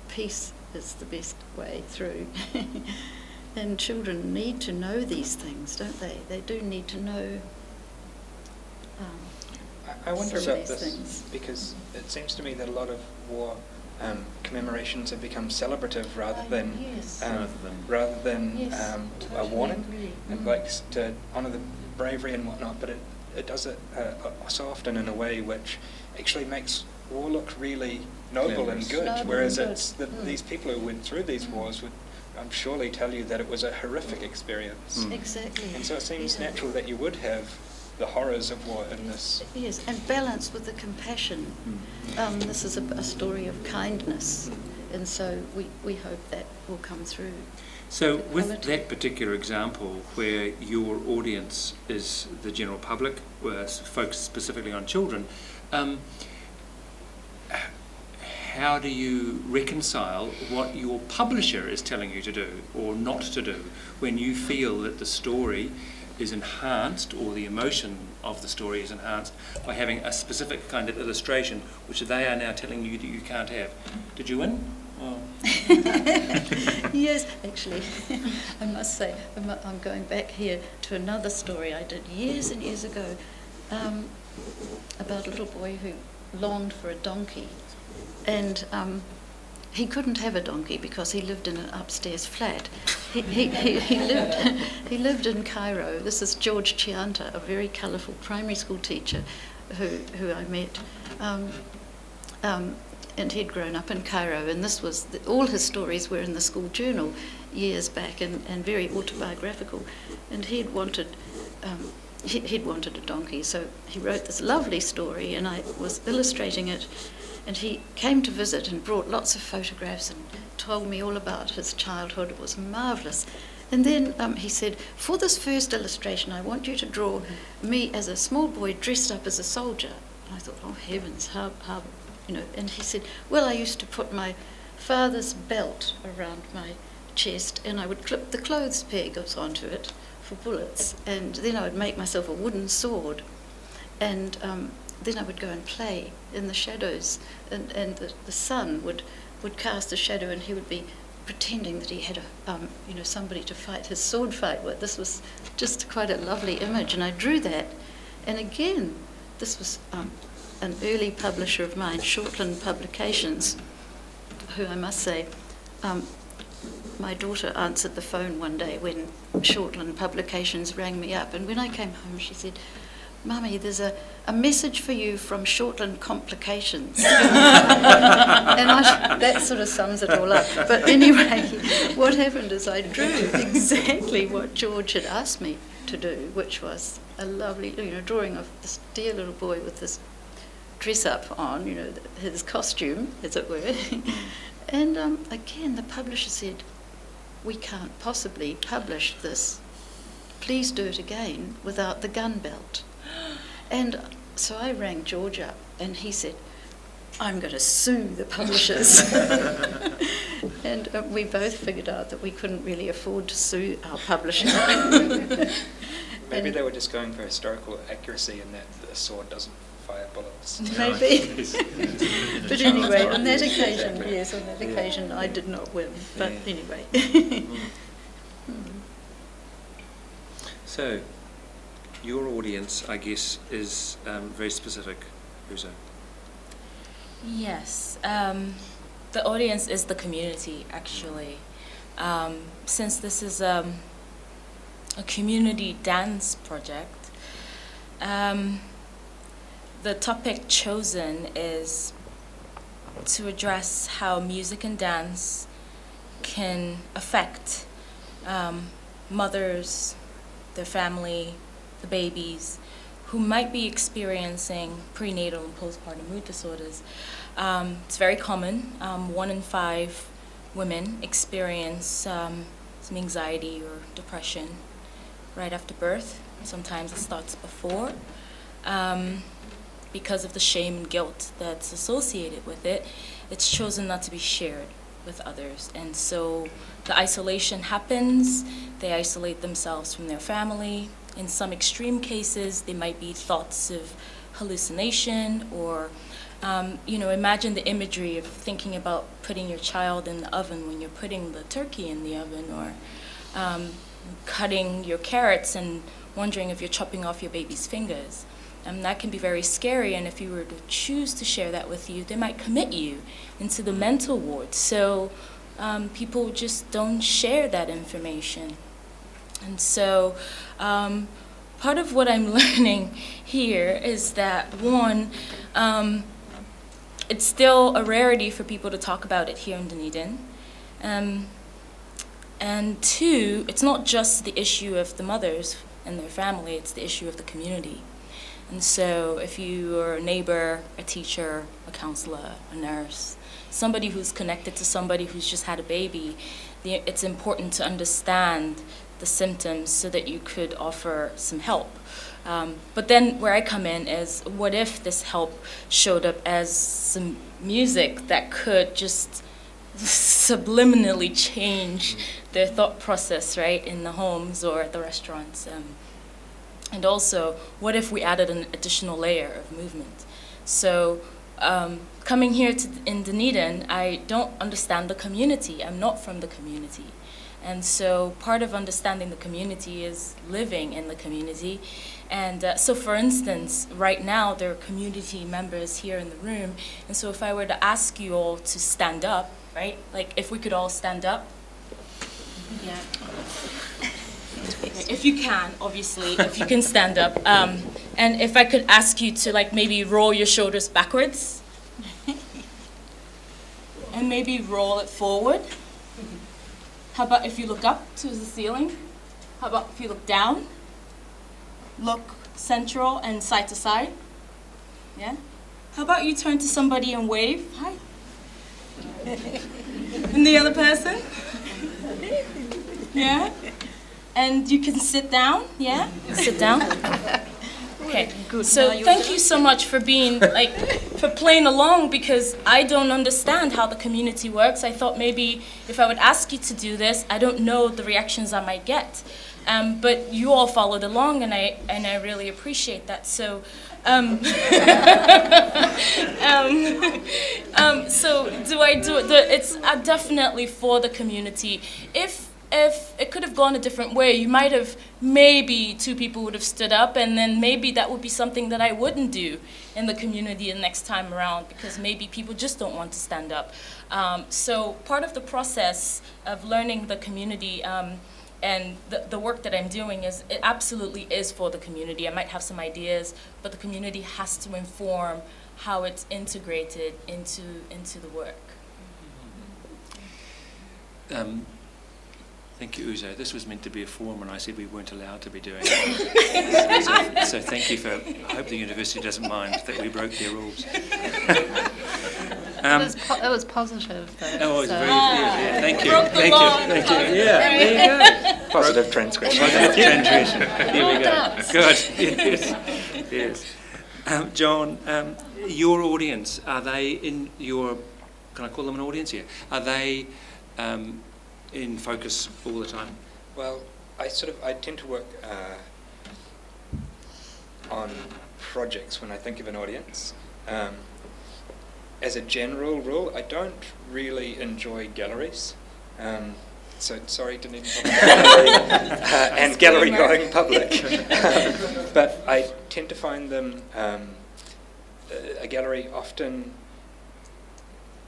peace is the best way through. And children need to know these things, don't they? They do need to know I wonder some of about these this things. because it seems to me that a lot of war commemorations have become celebrative rather than yes. a Totally warning, agree. and like to honour the bravery and whatnot. But it does it so often in a way which actually makes war look really noble and good. Noble whereas and it's good. these people who went through these wars would surely tell you that it was a horrific experience. Exactly. And so it seems Yeah. natural that you would have the horrors of war in this. Yes, and balance with the compassion. This is a story of kindness, and so we hope that will come through. So the with quality. that particular example where your audience is the general public, focused specifically on children, how do you reconcile what your publisher is telling you to do or not to do when you feel that the story is enhanced, or the emotion of the story is enhanced by having a specific kind of illustration which they are now telling you that you can't have? Did you win? Oh. Yes, actually, I must say, I'm going back here to another story I did years and years ago about a little boy who longed for a donkey, and he couldn't have a donkey because he lived in an upstairs flat. He lived in Cairo. This is George Chianta, a very colourful primary school teacher who I met. And he'd grown up in Cairo, and this was all his stories were in the school journal years back, and very autobiographical. And he'd wanted a donkey, so he wrote this lovely story, and I was illustrating it. And he came to visit and brought lots of photographs and told me all about his childhood. It was marvellous. And then he said, "For this first illustration, I want you to draw me as a small boy dressed up as a soldier." And I thought, oh heavens, how. And he said, "Well, I used to put my father's belt around my chest, and I would clip the clothes pegs onto it for bullets, and then I would make myself a wooden sword. And then I would go and play in the shadows, and the sun would cast a shadow, and he would be pretending that he had somebody to fight his sword fight with. This was just quite a lovely image, and I drew that. And again, this was an early publisher of mine, Shortland Publications, who I must say, my daughter answered the phone one day when Shortland Publications rang me up, and when I came home she said, "Mummy, there's a message for you from Shortland Complications." And that sort of sums it all up. But anyway, what happened is I drew exactly what George had asked me to do, which was a lovely, drawing of this dear little boy with this dress up on, his costume, as it were. And again, the publisher said, "We can't possibly publish this. Please do it again without the gun belt." And so I rang George up, and he said, "I'm going to sue the publishers." And we both figured out that we couldn't really afford to sue our publisher. Maybe they were just going for historical accuracy in that the sword doesn't fire bullets. Maybe. But anyway, on that occasion, I did not win. But anyway. So, your audience, I guess, is very specific, Uzo. Yes. The audience is the community, actually. Since this is a community dance project, the topic chosen is to address how music and dance can affect mothers, their family, the babies, who might be experiencing prenatal and postpartum mood disorders. It's very common. 1 in 5 women experience some anxiety or depression right after birth. Sometimes it starts before. Because of the shame and guilt that's associated with it, it's chosen not to be shared with others. And so the isolation happens. They isolate themselves from their family. In some extreme cases, there might be thoughts of hallucination or, imagine the imagery of thinking about putting your child in the oven when you're putting the turkey in the oven, or cutting your carrots and wondering if you're chopping off your baby's fingers. That can be very scary, and if you were to choose to share that with you, they might commit you into the mental ward. So people just don't share that information. And so part of what I'm learning here is that, one, it's still a rarity for people to talk about it here in Dunedin. And two, it's not just the issue of the mothers and their family, it's the issue of the community. And so if you are a neighbor, a teacher, a counselor, a nurse, somebody who's connected to somebody who's just had a baby, it's important to understand the symptoms so that you could offer some help. But then where I come in is, what if this help showed up as some music that could just subliminally change their thought process, right, in the homes or at the restaurants? And also, what if we added an additional layer of movement? So coming here in Dunedin, I don't understand the community. I'm not from the community. And so part of understanding the community is living in the community. And so for instance, right now there are community members here in the room. And so if I were to ask you all to stand up, right? Like if we could all stand up. Yeah. If you can, obviously, if you can stand up. And if I could ask you to like maybe roll your shoulders backwards. And maybe roll it forward. How about if you look up to the ceiling? How about if you look down? Look central and side to side. Yeah? How about you turn to somebody and wave? Hi. And the other person? Yeah? And you can sit down, yeah? Sit down. Okay, so thank you so much for being, for playing along, because I don't understand how the community works. I thought maybe if I would ask you to do this, I don't know the reactions I might get. But you all followed along, and I really appreciate that. So So do I do it? It's definitely for the community. If it could have gone a different way, you might have, maybe 2 people would have stood up, and then maybe that would be something that I wouldn't do in the community the next time around, because maybe people just don't want to stand up. So part of the process of learning the community and the work that I'm doing is, it absolutely is for the community. I might have some ideas, but the community has to inform how it's integrated into the work. Thank you, Uzo. This was meant to be a forum, and I said we weren't allowed to be doing it. So thank you for. I hope the university doesn't mind that we broke their rules. It was positive, though. Oh, it was so. very good. Thank you. Broke the Thank law. you. Thank you. Yeah, there you go. Positive transgression. Positive transgression. Here we go. doubts. Good. Yes. John, your audience, are they in your? Can I call them an audience here? Are they in focus all the time? Well, I tend to work on projects when I think of an audience. As a general rule, I don't really enjoy galleries. So sorry, Dunedin Public and gallery going public. But I tend to find them, a gallery often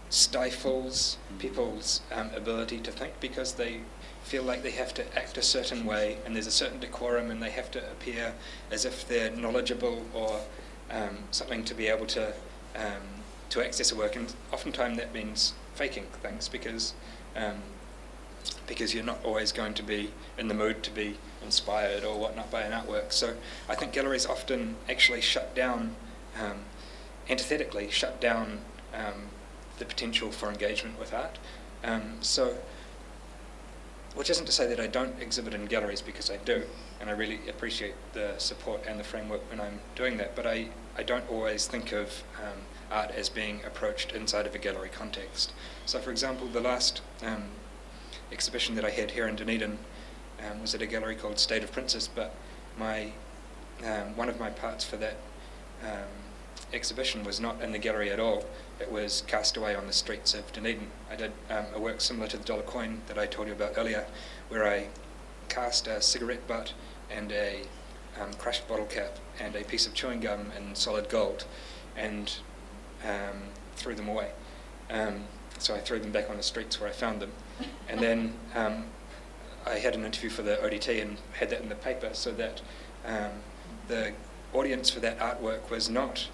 stifles people's ability to think, because they feel like they have to act a certain way, and there's a certain decorum, and they have to appear as if they're knowledgeable or something to be able to access a work. And oftentimes that means faking things, because you're not always going to be in the mood to be inspired or whatnot by an artwork. So I think galleries often actually shut down, antithetically shut down the potential for engagement with art. So, which isn't to say that I don't exhibit in galleries, because I do, and I really appreciate the support and the framework when I'm doing that, but I don't always think of art as being approached inside of a gallery context. So for example, the last exhibition that I had here in Dunedin was at a gallery called State of Princes, but one of my parts for that exhibition was not in the gallery at all. It was cast away on the streets of Dunedin. I did a work similar to the dollar coin that I told you about earlier, where I cast a cigarette butt and a crushed bottle cap and a piece of chewing gum in solid gold, and threw them away. So I threw them back on the streets where I found them. And then I had an interview for the ODT and had that in the paper, so that the audience for that artwork was not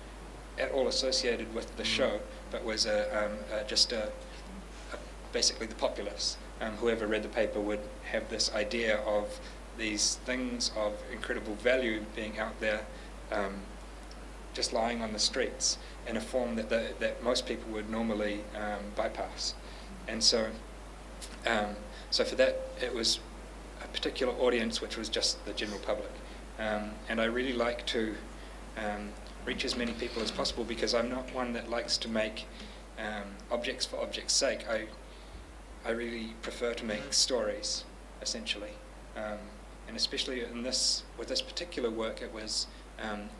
at all associated with the show, but was basically the populace. Whoever read the paper would have this idea of these things of incredible value being out there, just lying on the streets in a form that most people would normally bypass. And so for that, it was a particular audience, which was just the general public. And I really like to reach as many people as possible, because I'm not one that likes to make objects for object's sake. I really prefer to make stories, essentially. And especially with this particular work, it was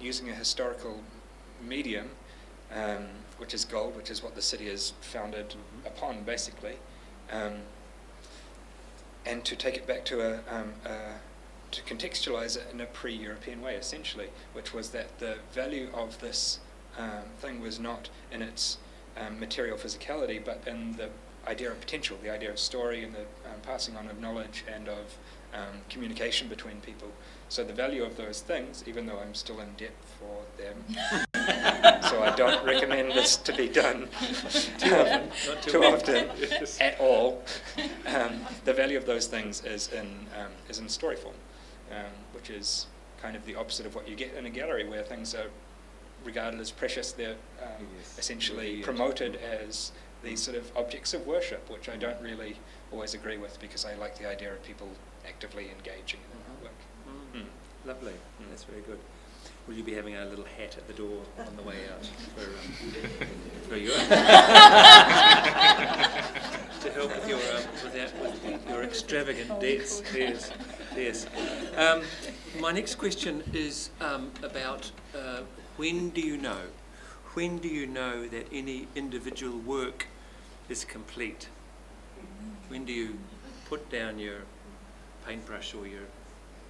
using a historical medium, which is gold, which is what the city is founded upon, basically, and to take it back to to contextualize it in a pre-European way, essentially, which was that the value of this thing was not in its material physicality, but in the idea of potential, the idea of story, and the passing on of knowledge and of communication between people. So the value of those things, even though I'm still in debt for them, so I don't recommend this to be done too often at all. The value of those things is in story form, which is kind of the opposite of what you get in a gallery, where things are regarded as precious. They're essentially promoted as these sort of objects of worship, which I don't really always agree with, because I like the idea of people actively engaging in the work. Lovely. That's very good. Will you be having a little hat at the door on the way out for you to help with your extravagant debts? Yes. My next question is about when do you know? When do you know that any individual work is complete? When do you put down your paintbrush or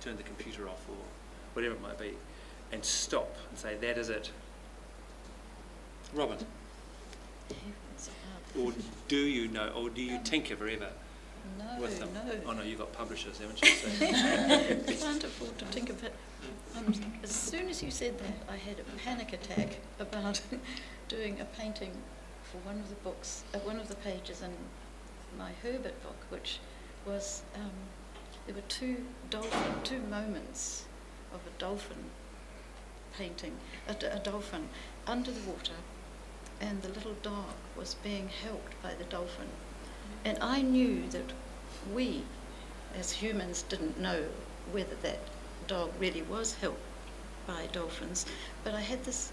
turn the computer off or whatever it might be and stop and say, that is it? Robyn? Or do you know, or do you tinker forever with them? No. Oh no, you've got publishers, haven't you? So I can't afford to tinker, but as soon as you said that, I had a panic attack about doing a painting for one of the books, one of the pages in my Herbert book, which was, there were two moments of a dolphin painting, a dolphin under the water, and the little dog was being helped by the dolphin. And I knew that we, as humans, didn't know whether that dog really was helped by dolphins, but I had this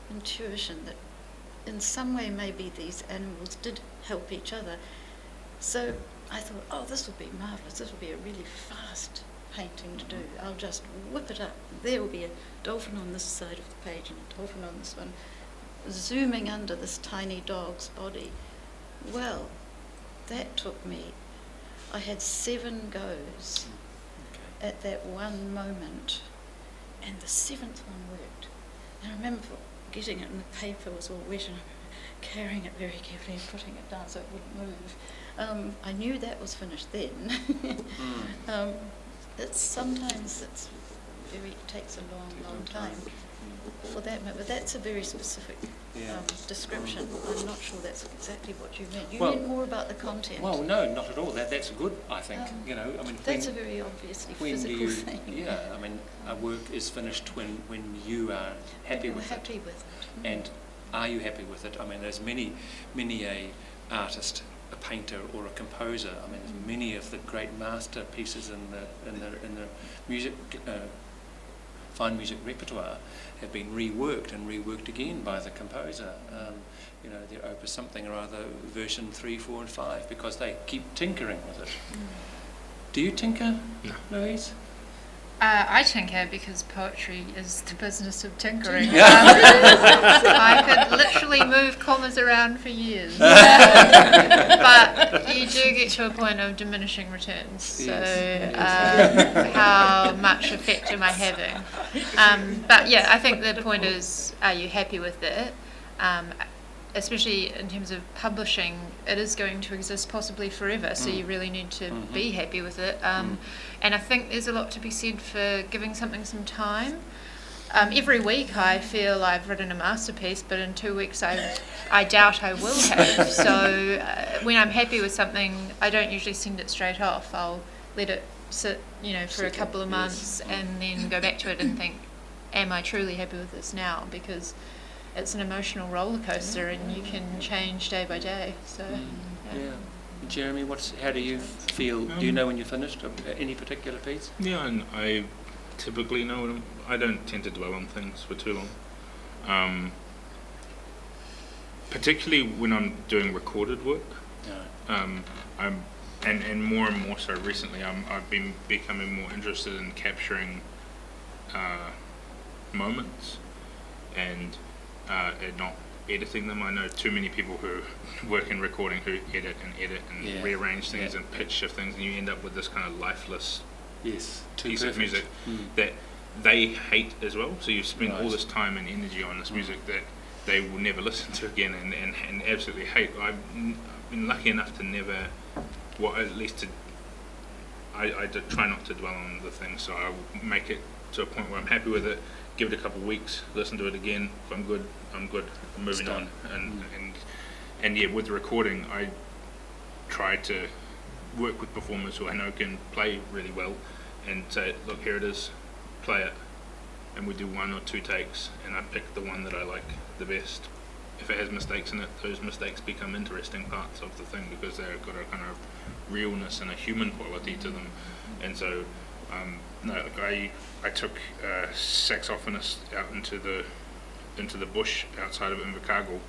intuition that in some way maybe these animals did help each other. So I thought, oh, this will be marvellous, this will be a really fast painting to do. I'll just whip it up. There will be a dolphin on this side of the page and a dolphin on this one, zooming under this tiny dog's body. Well, that took me, I had 7 goes at that one moment, and the 7th one worked. And I remember getting it, and the paper was all wet, and carrying it very carefully and putting it down so it wouldn't move. I knew that was finished then. Sometimes it takes a long time for that, but that's a very specific description. I'm not sure that's exactly what you meant. You meant more about the content. Well, no, not at all. That's good, I think. That's a very obviously physical thing. Yeah, I mean, a work is finished when you are happy with it. Happy with it. And are you happy with it? I mean, there's many a artist, a painter, or a composer. I mean, there's many of the great masterpieces in the music. Fine music repertoire have been reworked again by the composer. Their opus something or other, version 3, 4 and 5, because they keep tinkering with it. Do you tinker, Louise? I tinker because poetry is the business of tinkering. I could literally move commas around for years. But you do get to a point of diminishing returns. So how much effect am I having? But yeah, I think the point is, are you happy with it? Especially in terms of publishing, it is going to exist possibly forever, so you really need to be happy with it. And I think there's a lot to be said for giving something some time. Every week I feel I've written a masterpiece, but in 2 weeks I doubt I will have. So when I'm happy with something, I don't usually send it straight off. I'll let it sit, for a couple of months and then go back to it and think, am I truly happy with this now? Because it's an emotional roller coaster, and you can change day by day. So, yeah. Jeremy, how do you feel? Do you know when you're finished any particular piece? Yeah, and I typically know. I don't tend to dwell on things for too long. Particularly when I'm doing recorded work. And more and more so recently, I've been becoming more interested in capturing moments and not editing them. I know too many people who work in recording who edit and rearrange things and pitch shift things, and you end up with this kind of lifeless piece of music that they hate as well. So you spend all this time and energy on this music that they will never listen to again and absolutely hate. I've been lucky enough to never, I try not to dwell on the thing, so I will make it to a point where I'm happy with it, give it a couple of weeks, listen to it again. If I'm good, I'm moving on. And yeah, with recording, I try to work with performers who I know can play really well and say, look, here it is, play it. And we do 1 or 2 takes, and I pick the one that I like the best. If it has mistakes in it, those mistakes become interesting parts of the thing because they've got a kind of realness and a human quality to them. And so, I took a saxophonist out into the bush outside of Otago,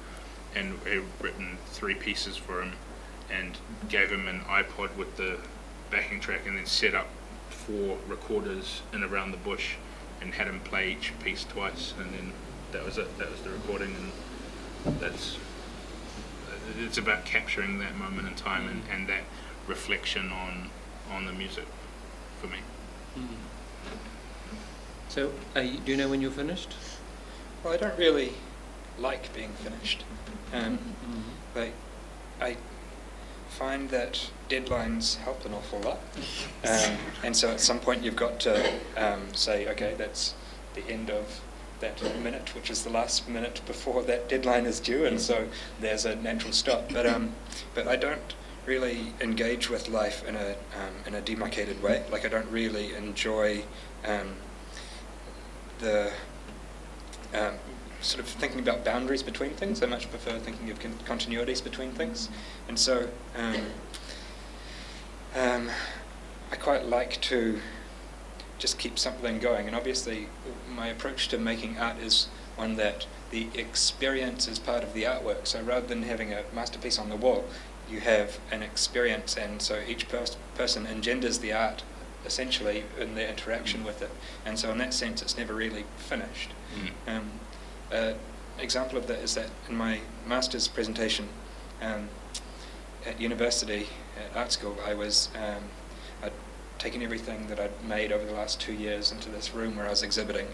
and had written 3 pieces for him, and gave him an iPod with the backing track, and then set up 4 recorders in around the bush and had him play each piece twice, and then that was it. That was the recording, and it's about capturing that moment in time and that reflection on the music for me. So, do you know when you're finished? Well, I don't really like being finished. I find that deadlines help an awful lot. And so at some point you've got to say, okay, that's the end of that minute, which is the last minute before that deadline is due, and so there's a natural stop. But I don't really engage with life in a demarcated way. Like, I don't really enjoy the sort of thinking about boundaries between things. I much prefer thinking of continuities between things, and so I quite like to just keep something going. And obviously my approach to making art is one that the experience is part of the artwork. So rather than having a masterpiece on the wall, you have an experience, and so each person engenders the art essentially in their interaction with it. And so in that sense it's never really finished. Example of that is that in my master's presentation at university, at art school, I'd taken everything that I'd made over the last 2 years into this room where I was exhibiting.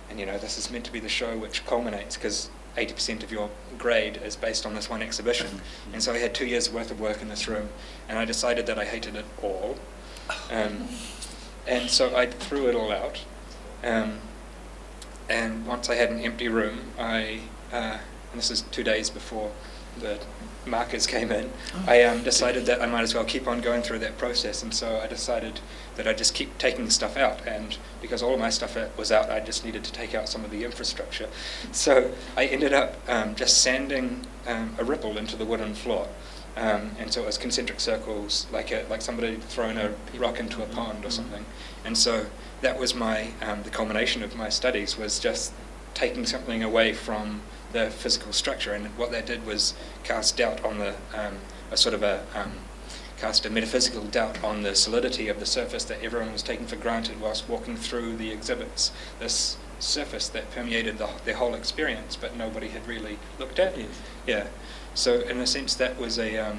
And this is meant to be the show which culminates, because 80% of your grade is based on this one exhibition. And so I had 2 years worth of work in this room, and I decided that I hated it all. And so I threw it all out. And once I had an empty room, and this is 2 days before the markers came in, I decided that I might as well keep on going through that process. And so I decided that I'd just keep taking stuff out, and because all of my stuff was out, I just needed to take out some of the infrastructure. So I ended up just sanding a ripple into the wooden floor. And so it was concentric circles, like somebody had thrown a rock into a pond or something. And so that was the culmination of my studies, was just taking something away from the physical structure. And what that did was cast doubt on cast a metaphysical doubt on the solidity of the surface that everyone was taking for granted whilst walking through the exhibits. This surface that permeated their whole experience, but nobody had really looked at. Yeah. So in a sense, that was a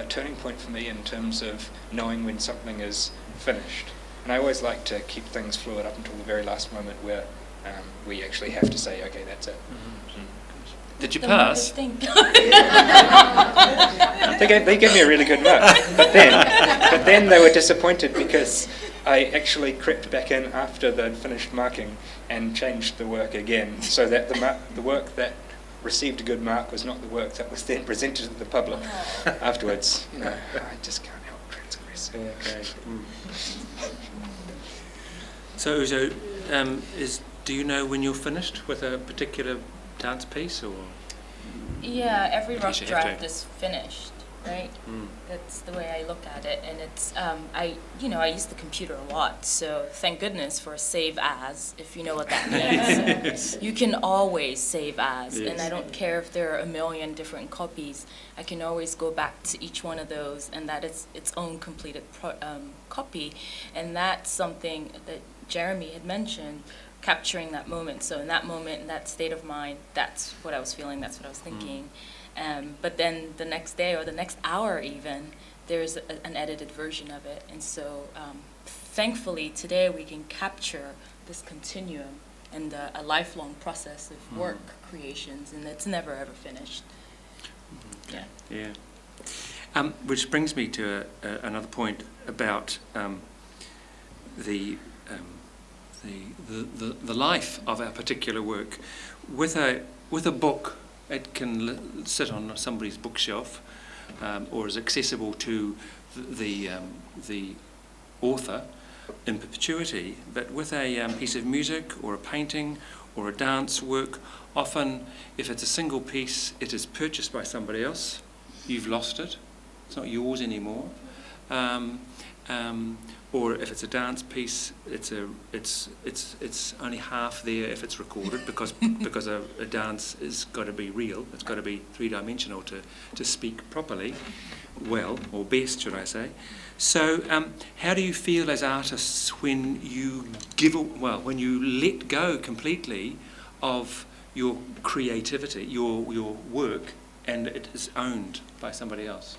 turning point for me in terms of knowing when something is finished. And I always like to keep things fluid up until the very last moment where we actually have to say, okay, that's it. Did you pass? They gave me a really good mark, but then they were disappointed because I actually crept back in after they'd finished marking and changed the work again, so that the work that received a good mark was not the work that was then presented to the public afterwards. I just can't help transgress. Okay. So Uzo, do you know when you're finished with a particular dance piece, or? Yeah, every I rough guess you have draft to. is finished, right? That's the way I look at it, and it's I use the computer a lot, so thank goodness for save as, if you know what that means. You can always save as, and I don't care if there are a million different copies. I can always go back to each one of those, and that is its own completed copy, and that's something that Jeremy had mentioned. Capturing that moment. So in that moment, in that state of mind, that's what I was feeling, that's what I was thinking. But then the next day or the next hour even, there's an edited version of it. And so thankfully today we can capture this continuum and a lifelong process of work creations, and it's never ever finished. Yeah. Which brings me to another point about the life of our particular work. With a book, it can sit on somebody's bookshelf, or is accessible to the author in perpetuity. But with a piece of music or a painting or a dance work, often if it's a single piece, it is purchased by somebody else. You've lost it. It's not yours anymore. Or if it's a dance piece, it's only half there if it's recorded, because a dance has got to be real. It's got to be three-dimensional to speak properly. well, or best, should I say. So, how do you feel as artists when you when you let go completely of your creativity, your work, and it is owned by somebody else?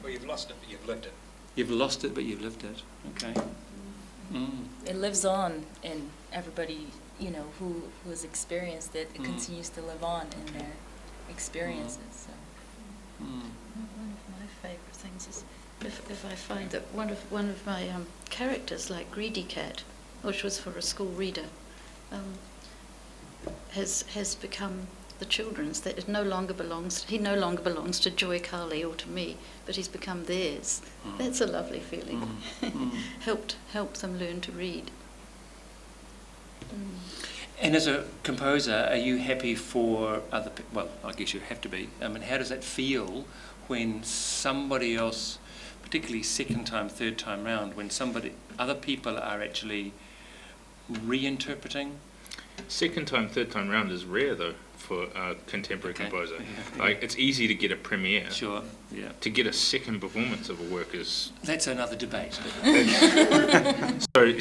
Well, you've lost it, but you've lived it. You've lost it, but you've lived it. Okay. It lives on in everybody, who has experienced it. It continues to live on in their experiences. So. One of my favourite things is if I find that one of my characters, like Greedy Cat, which was for a school reader, has become the children's. That it no longer belongs. He no longer belongs to Joy Carley or to me, but he's become theirs. That's a lovely feeling. Help them learn to read. And as a composer, are you happy for other people? Well, I guess you have to be. I mean, how does that feel when somebody else, particularly second time, third time round, when other people are actually reinterpreting? Second time, third time round is rare though for a contemporary composer. Yeah. Like it's easy to get a premiere. Sure. Yeah. To get a second performance of a work is. That's another debate. So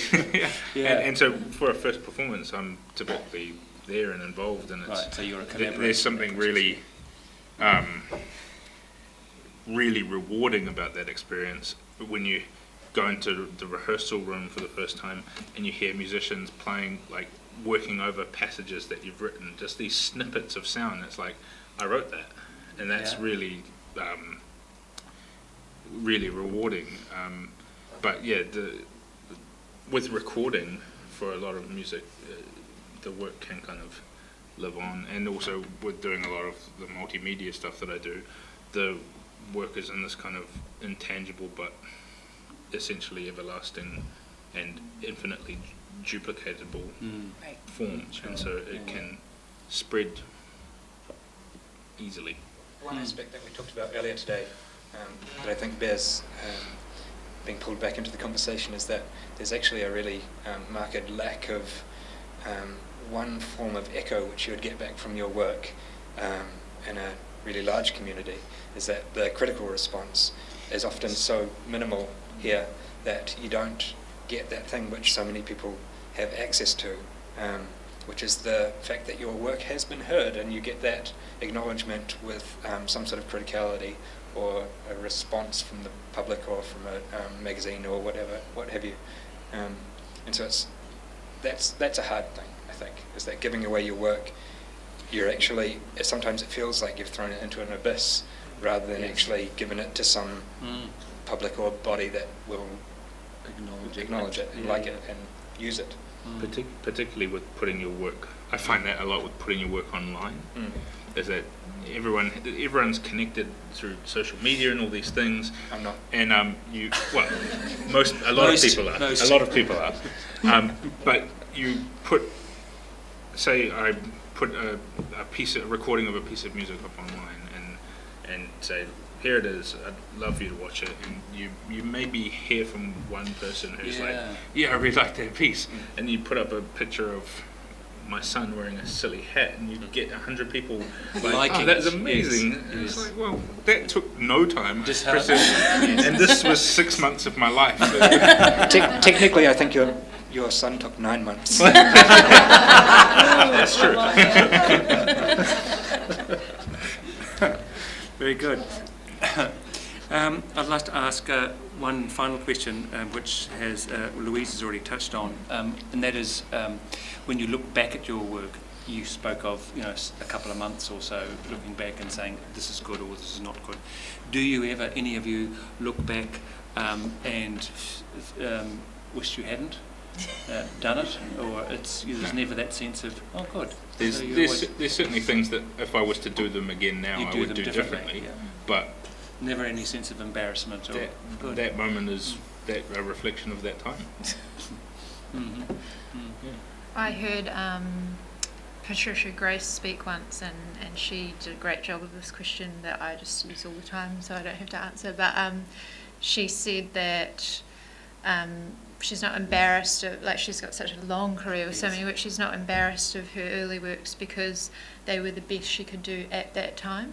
and so for a first performance, I'm typically there and involved, and it's right. So you're a collaborator. There's something really, really rewarding about that experience when you go into the rehearsal room for the first time and you hear musicians playing, like working over passages that you've written, just these snippets of sound. It's like, I wrote that, and that's really, really rewarding. But yeah, with recording for a lot of music, the work can kind of live on, and also with doing a lot of the multimedia stuff that I do, the work is in this kind of intangible but essentially everlasting and infinitely duplicatable form, and so it can spread easily. One aspect that we talked about earlier today that I think bears being pulled back into the conversation is that there's actually a really marked lack of one form of echo which you would get back from your work in a really large community, is that the critical response is often so minimal here that you don't get that thing which so many people have access to, which is the fact that your work has been heard, and you get that acknowledgement with some sort of criticality or a response from the public or from a magazine or whatever, what have you. And so that's a hard thing, I think, is that giving away your work, you're actually, sometimes it feels like you've thrown it into an abyss rather than actually giving it to some public or body that will acknowledge it and like it and use it. Particularly with putting your work, I find that a lot with putting your work online, is that everyone's connected through social media and all these things. I'm not. And a lot of people are. But you put, say, I put a recording of a piece of music up online and say, here it is, I'd love for you to watch it, and you maybe hear from one person who's like, yeah, I really like that piece, and you put up a picture of my son wearing a silly hat, and you get 100 people like, oh, that's amazing. Yes. And it's like, well, that took no time, and this was 6 months of my life. Technically, I think your son took 9 months. That's true. Very good. I'd like to ask one final question, which Louise has already touched on, and that is, when you look back at your work, you spoke of a couple of months or so looking back and saying this is good or this is not good. Do you ever, any of you, look back and wish you hadn't done it, or there's never that sense of, oh, good? There's certainly things that if I was to do them again now, I would do differently. Yeah. But never any sense of embarrassment or good. That moment is a reflection of that time. Yeah. I heard Patricia Grace speak once, and she did a great job of this question that I just use all the time, so I don't have to answer. But she said that she's not embarrassed of, like, she's got such a long career with so many works, she's not embarrassed of her early works because they were the best she could do at that time.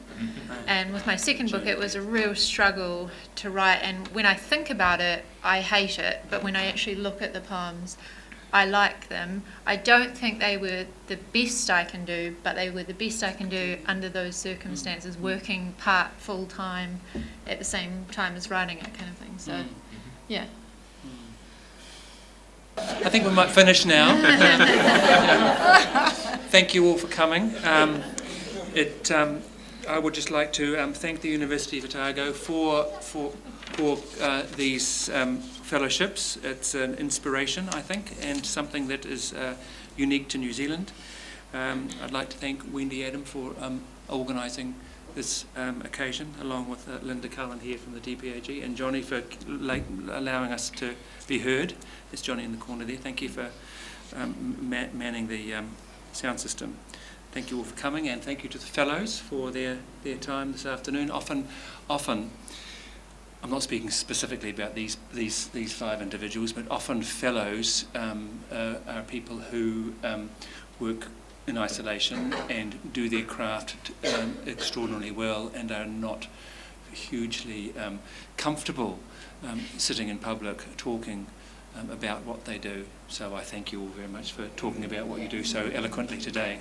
And with my second book, it was a real struggle to write, and when I think about it, I hate it, but when I actually look at the poems, I like them. I don't think they were the best I can do, but they were the best I can do under those circumstances, working part full-time at the same time as writing it, kind of thing. So, yeah. I think we might finish now. Thank you all for coming. I would just like to thank the University of Otago for these fellowships. It's an inspiration, I think, and something that is unique to New Zealand. I'd like to thank Wendy Adam for organising this occasion, along with Linda Cullen here from the DPAG, and Johnny for allowing us to be heard. There's Johnny in the corner there. Thank you for manning the sound system. Thank you all for coming, and thank you to the fellows for their time this afternoon. Often, I'm not speaking specifically about these 5 individuals, but often fellows are people who work in isolation and do their craft extraordinarily well, and are not hugely comfortable sitting in public talking about what they do. So I thank you all very much for talking about what you do so eloquently today.